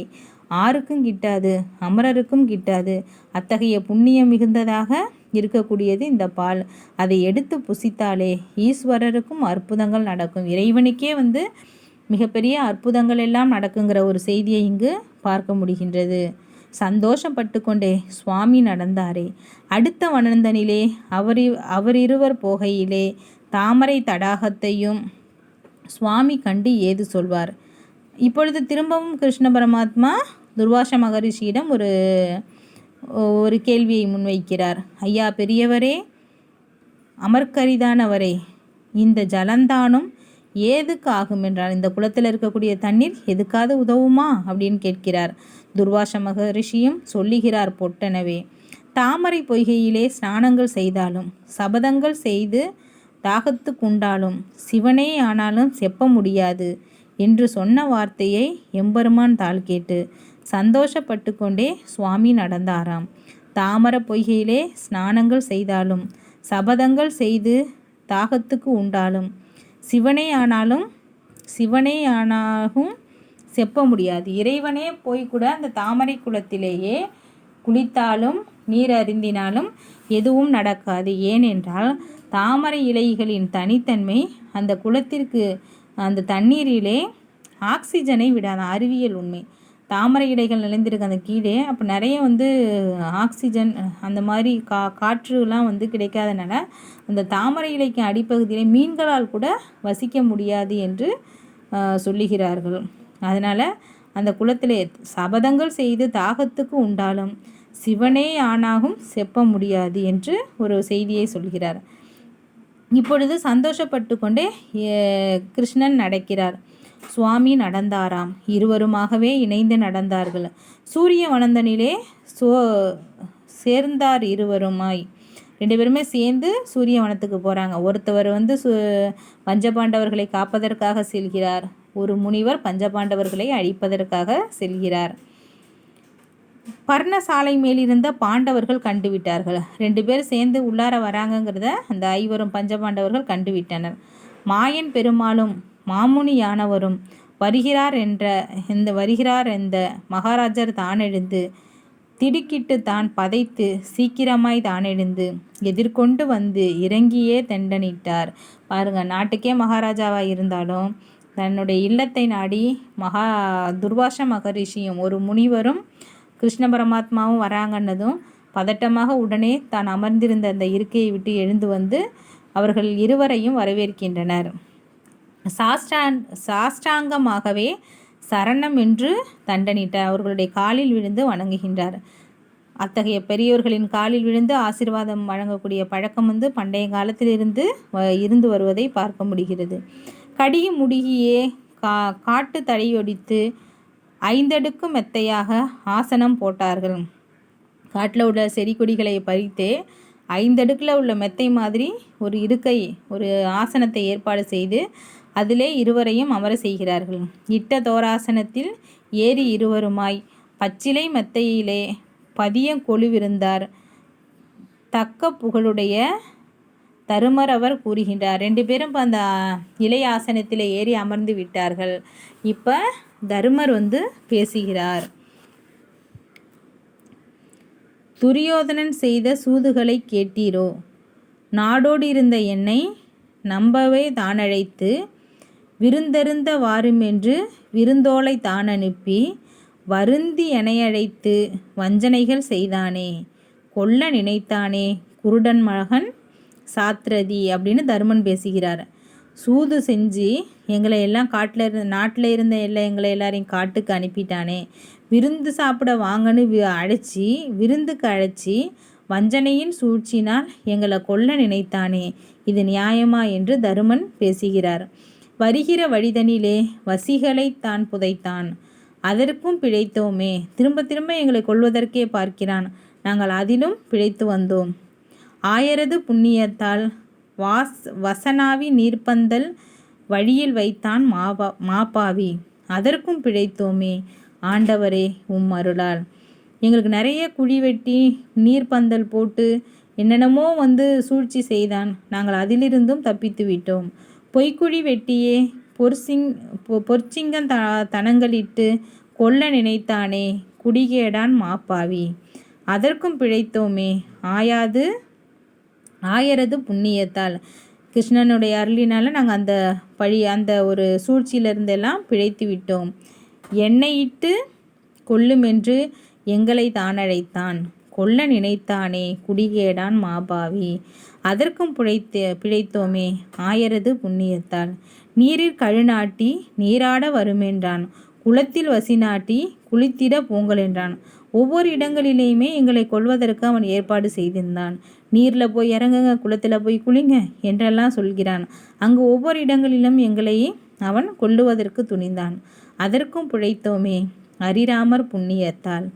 ஆருக்கும் கிட்டாது, அமரருக்கும் கிட்டாது. அத்தகைய புண்ணியம் மிகுந்ததாக இருக்கக்கூடியது இந்த பால். அதை எடுத்து புசித்தாலே ஈஸ்வரருக்கும் அற்புதங்கள் நடக்கும். இறைவனுக்கே மிகப்பெரிய அற்புதங்கள் எல்லாம் நடக்குங்கிற ஒரு செய்தியை இங்கு பார்க்க முடிகின்றது. சந்தோஷப்பட்டு கொண்டே சுவாமி நடந்தாரே. அடுத்த வனந்தனிலே அவரிருவர் போகையிலே தாமரை தடாகத்தையும் சுவாமி கண்டு ஏது சொல்வார். இப்பொழுது திரும்பவும் கிருஷ்ண பரமாத்மா துர்வாச மகரிஷியிடம் ஒரு கேள்வியை முன்வைக்கிறார். ஐயா பெரியவரே, அமர்க்கரிதானவரே, இந்த ஜலந்தானும் ஏதுக்கு ஆகும் என்றால், இந்த குளத்தில் இருக்கக்கூடிய தண்ணீர் எதுக்காவது உதவுமா அப்படின்னு கேட்கிறார். துர்வாச மகரிஷியும் சொல்லுகிறார் பொட்டனவே, தாமரை பொய்கையிலே ஸ்நானங்கள் செய்தாலும் சபதங்கள் செய்து தாகத்துக்குண்டாலும் சிவனே ஆனாலும் செப்ப முடியாது என்று சொன்ன வார்த்தையை எம்பெருமான் தாள் கேட்டு சந்தோஷப்பட்டு கொண்டே சுவாமி நடந்தாராம். தாமர பொய்கையிலே ஸ்நானங்கள் செய்தாலும் சபதங்கள் செய்து தாகத்துக்கு உண்டாலும் சிவனே ஆனாலும் செப்ப முடியாது. இறைவனே போய் கூட அந்த தாமரை குளத்திலேயே குளித்தாலும் நீர் அருந்தினாலும் எதுவும் நடக்காது. ஏனென்றால் தாமரை இலைகளின் தனித்தன்மை அந்த குளத்திற்கு அந்த தண்ணீரிலே ஆக்சிஜனை விடாத அறிவியல் உண்மை. தாமரை இலைகள் நிலைந்திருக்கு அந்த கீழே, அப்போ நிறைய ஆக்சிஜன் அந்த மாதிரி காற்றுலாம் கிடைக்காதனால அந்த தாமரை இலைக்கு அடிப்பகுதியிலே மீன்களால் கூட வசிக்க முடியாது என்று சொல்லுகிறார்கள். அதனால் அந்த குளத்திலே சபதங்கள் செய்து தாகத்துக்கு உண்டாலும் சிவனே ஆனாகும் செப்ப முடியாது என்று ஒரு செய்தியை சொல்கிறார். இப்பொழுது சந்தோஷப்பட்டு கொண்டே கிருஷ்ணன் நடக்கிறார். சுவாமி நடந்தாராம். இருவருமாகவே இணைந்து நடந்தார்கள். சூரிய வனந்தனிலே சேர்ந்தார் இருவருமாய். 2 பேருமே சேர்ந்து சூரிய வனத்துக்கு போகிறாங்க. ஒருத்தவர் பஞ்சபாண்டவர்களை காப்பதற்காக செல்கிறார். ஒரு முனிவர் பஞ்சபாண்டவர்களை அழிப்பதற்காக செல்கிறார். பர்ணசாலை மேலிருந்த பாண்டவர்கள் கண்டுவிட்டார்கள். 2 பேர் சேர்ந்து உள்ளார வராங்கங்கிறத அந்த 5 பஞ்சபாண்டவர்கள் கண்டுவிட்டனர். மாயன் பெருமாளும் மாமுனியானவரும் வருகிறார் என்ற மகாராஜர் தானெழுந்து திடுக்கிட்டு தான் பதைத்து சீக்கிரமாய் தானெழுந்து எதிர்கொண்டு வந்து இறங்கியே தண்டனிட்டார். பாருங்க, நாட்டுக்கே மகாராஜாவாக இருந்தாலும் தன்னுடைய இல்லத்தை நாடி துர்வாச மகரிஷியும் ஒரு முனிவரும் கிருஷ்ண பரமாத்மாவும் வராங்கன்னதும் பதட்டமாக உடனே தான் அமர்ந்திருந்த அந்த இருக்கையை விட்டு எழுந்து வந்து அவர்கள் இருவரையும் வரவேற்கின்றனர். சாஷ்டாங்கமாகவே சரணம் என்று தண்டனிட்டார். அவர்களுடைய காலில் விழுந்து வணங்குகின்றார். அத்தகைய பெரியோர்களின் காலில் விழுந்து ஆசீர்வாதம் வழங்கக்கூடிய பழக்கம் பண்டைய காலத்தில் இருந்து வருவதை பார்க்க முடிகிறது. கடிகி முடுகியே காட்டு தடையொடித்து 5 அடுக்கு மெத்தையாக ஆசனம் போட்டார்கள். காட்டில் உள்ள செடி கொடிகளை பறித்து 5 அடுக்கில் உள்ள மெத்தை மாதிரி ஒரு ஆசனத்தை ஏற்பாடு செய்து அதிலே இருவரையும் அமர செய்கிறார்கள். இட்ட தோராசனத்தில் ஏறி இருவருமாய் பச்சிலை மெத்தையிலே பதிய கொழுவிருந்தார். தக்க புகழுடைய தருமர் அவர் கூறுகின்றார். 2 பேரும் இப்போ அந்த இலை ஆசனத்தில் ஏறி அமர்ந்து விட்டார்கள். இப்போ தருமர் பேசுகிறார். துரியோதனன் செய்த சூதுகளை கேட்டீரோ? நாடோடு இருந்த என்னை நம்பவே தானழைத்து விருந்தருந்த வாருமென்று விருந்தோலை தான் அனுப்பி வருந்தி எனையழைத்து வஞ்சனைகள் செய்தானே, கொல்ல நினைத்தானே குருடன் மகன் சாத்ரதி அப்படின்னு தருமன் பேசுகிறார். சூது செஞ்சு எங்களை எல்லாம் நாட்டில் இருந்த எங்களை எல்லாரையும் காட்டுக்கு அனுப்பிட்டானே, விருந்து சாப்பிட வாங்கன்னு விருந்துக்கு அழைச்சி வஞ்சனையின் சூழ்ச்சினால் எங்களை கொல்ல நினைத்தானே, இது நியாயமா என்று தருமன் பேசுகிறார். வருகிற வழிதனிலே வசிகளை தான் புதைத்தான், அதற்கும் பிழைத்தோமே. திரும்ப திரும்ப எங்களை கொல்வதற்கே பார்க்கிறான், நாங்கள் அதிலும் பிழைத்து வந்தோம். ஆயரது புண்ணியத்தால் வசனாவி நீர்ப்பந்தல் வழியில் வைத்தான் மாப்பாவி, அதற்கும் பிழைத்தோமே. ஆண்டவரே உம் அருளால் எங்களுக்கு நிறைய குழி வெட்டி நீர்ப்பந்தல் போட்டு என்னென்னமோ சூழ்ச்சி செய்தான், நாங்கள் அதிலிருந்தும் தப்பித்து விட்டோம். பொய்க்குழி வெட்டியே பொற்சிங்கன் தனங்களிட்டு கொல்ல நினைத்தானே, குடிகேடான் மாப்பாவி, அதற்கும் பிழைத்தோமே. ஆயரது புண்ணியத்தால் கிருஷ்ணனுடைய அருளினால் நாங்கள் அந்த ஒரு சூழ்ச்சியிலிருந்தெல்லாம் பிழைத்து விட்டோம். எண்ணெயிட்டு கொல்லுமென்று எங்களை தானழைத்தான், கொல்ல நினைத்தானே குடிகேடான் மாபாவி, அதற்கும் பிழைத்தோமே. ஆயரது புண்ணியத்தால் நீரிற் கழுநாட்டி நீராட வருமென்றான். குளத்தில் வசிநாட்டி குளித்திட போங்கள் என்றான். ஒவ்வொரு இடங்களிலேயுமே எங்களை கொல்வதற்கு அவன் ஏற்பாடு செய்திருந்தான். நீரில் போய் இறங்குங்க, குளத்தில் போய் குளிங்க என்றெல்லாம் சொல்கிறான். அங்கு ஒவ்வொரு இடங்களிலும் எங்களை அவன் கொல்லுவதற்கு துணிந்தான். அதற்கும் பிழைத்தோமே ஹரிராமர் புண்ணியத்தால்.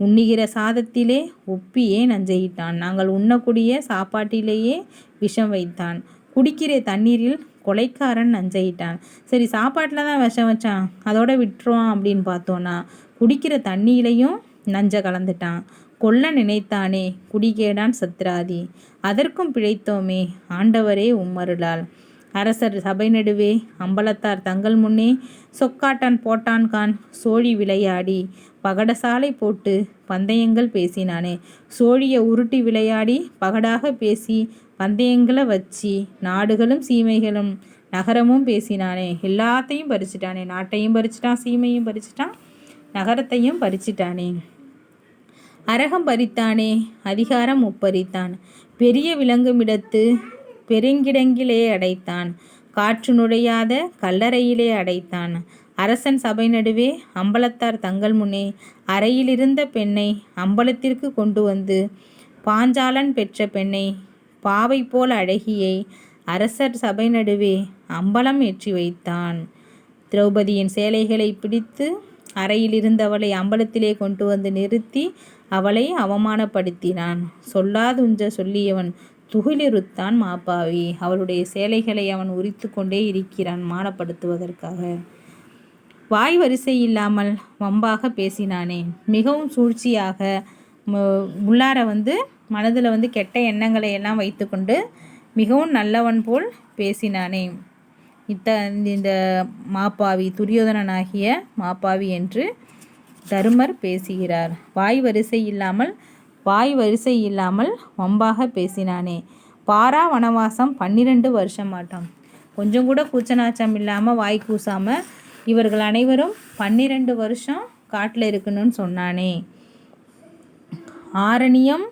உண்ணுகிற சாதத்திலே ஒப்பியே நஞ்சையிட்டான். நாங்கள் உண்ணக்கூடிய சாப்பாட்டிலேயே விஷம் வைத்தான். குடிக்கிற தண்ணீரில் கொலைக்காரன் நஞ்சையிட்டான். சரி, சாப்பாட்டில் தான் விஷம் வச்சான், அதோட விட்டுருவான் அப்படின்னு பார்த்தோன்னா குடிக்கிற தண்ணியிலையும் நஞ்சை கலந்துட்டான். கொல்ல நினைத்தானே குடிகேடான் சத்ராதி. அதற்கும் பிழைத்தோமே ஆண்டவரே உம்மருளால். அரசர் சபை நடுவே அம்பலத்தார் தங்கள் முன்னே சொக்காட்டான் போட்டான் கான் சோழி விளையாடி பகடசாலை போட்டு பந்தயங்கள் பேசினானே. சோழியை உருட்டி விளையாடி பகடாக பேசி பந்தயங்களை வச்சு நாடுகளும் சீமைகளும் நகரமும் பேசினானே. எல்லாத்தையும் பறிச்சிட்டானே, நாட்டையும் பறிச்சிட்டான், சீமையும் பறிச்சிட்டான், நகரத்தையும் பறிச்சிட்டானே. அரகம் பறித்தானே அதிகாரம் முப்பறித்தான். பெரிய விலங்குமிடத்து பெருங்கிடங்கிலே அடைத்தான். காற்று நுழையாத கல்லறையிலே அடைத்தான். அரசன் சபை நடுவே அம்பலத்தார் தங்கள் முன்னே அறையிலிருந்த பெண்ணை அம்பலத்திற்கு கொண்டு வந்து பாஞ்சாலன் பெற்ற பெண்ணை பாவை போல் அழகியை அரசர் சபை நடுவே அம்பலம் ஏற்றி வைத்தான். திரௌபதியின் சேலைகளை பிடித்து அறையில் இருந்தவளை அம்பலத்திலே கொண்டு வந்து நிறுத்தி அவளை அவமானப்படுத்தினான். சொல்லாதுஞ்ச சொல்லியவன் துகிலிருத்தான் மாப்பாவி. அவளுடைய சேலைகளை அவன் உரித்து கொண்டே இருக்கிறான் மானப்படுத்துவதற்காக. வாய் வரிசை இல்லாமல் வம்பாக பேசினானே. மிகவும் சூழ்ச்சியாக உள்ளார மனதில் கெட்ட எண்ணங்களை எல்லாம் வைத்துக்கொண்டு மிகவும் நல்லவன் போல் பேசினானே. இந்த மாப்பாவி, துரியோதனனாகிய மாப்பாவி என்று தருமர் பேசுகிறார். வாய் வரிசை இல்லாமல் வம்பாக பேசினானே. பாரா வனவாசம் 12 வருஷம் ஆட்டம். கொஞ்சம் கூட கூச்சநாச்சம் இல்லாமல் வாய் கூசாமல் இவர்கள் அனைவரும் 12 வருஷம் காட்டில் இருக்கணும்னு சொன்னானே. ஆரணியம்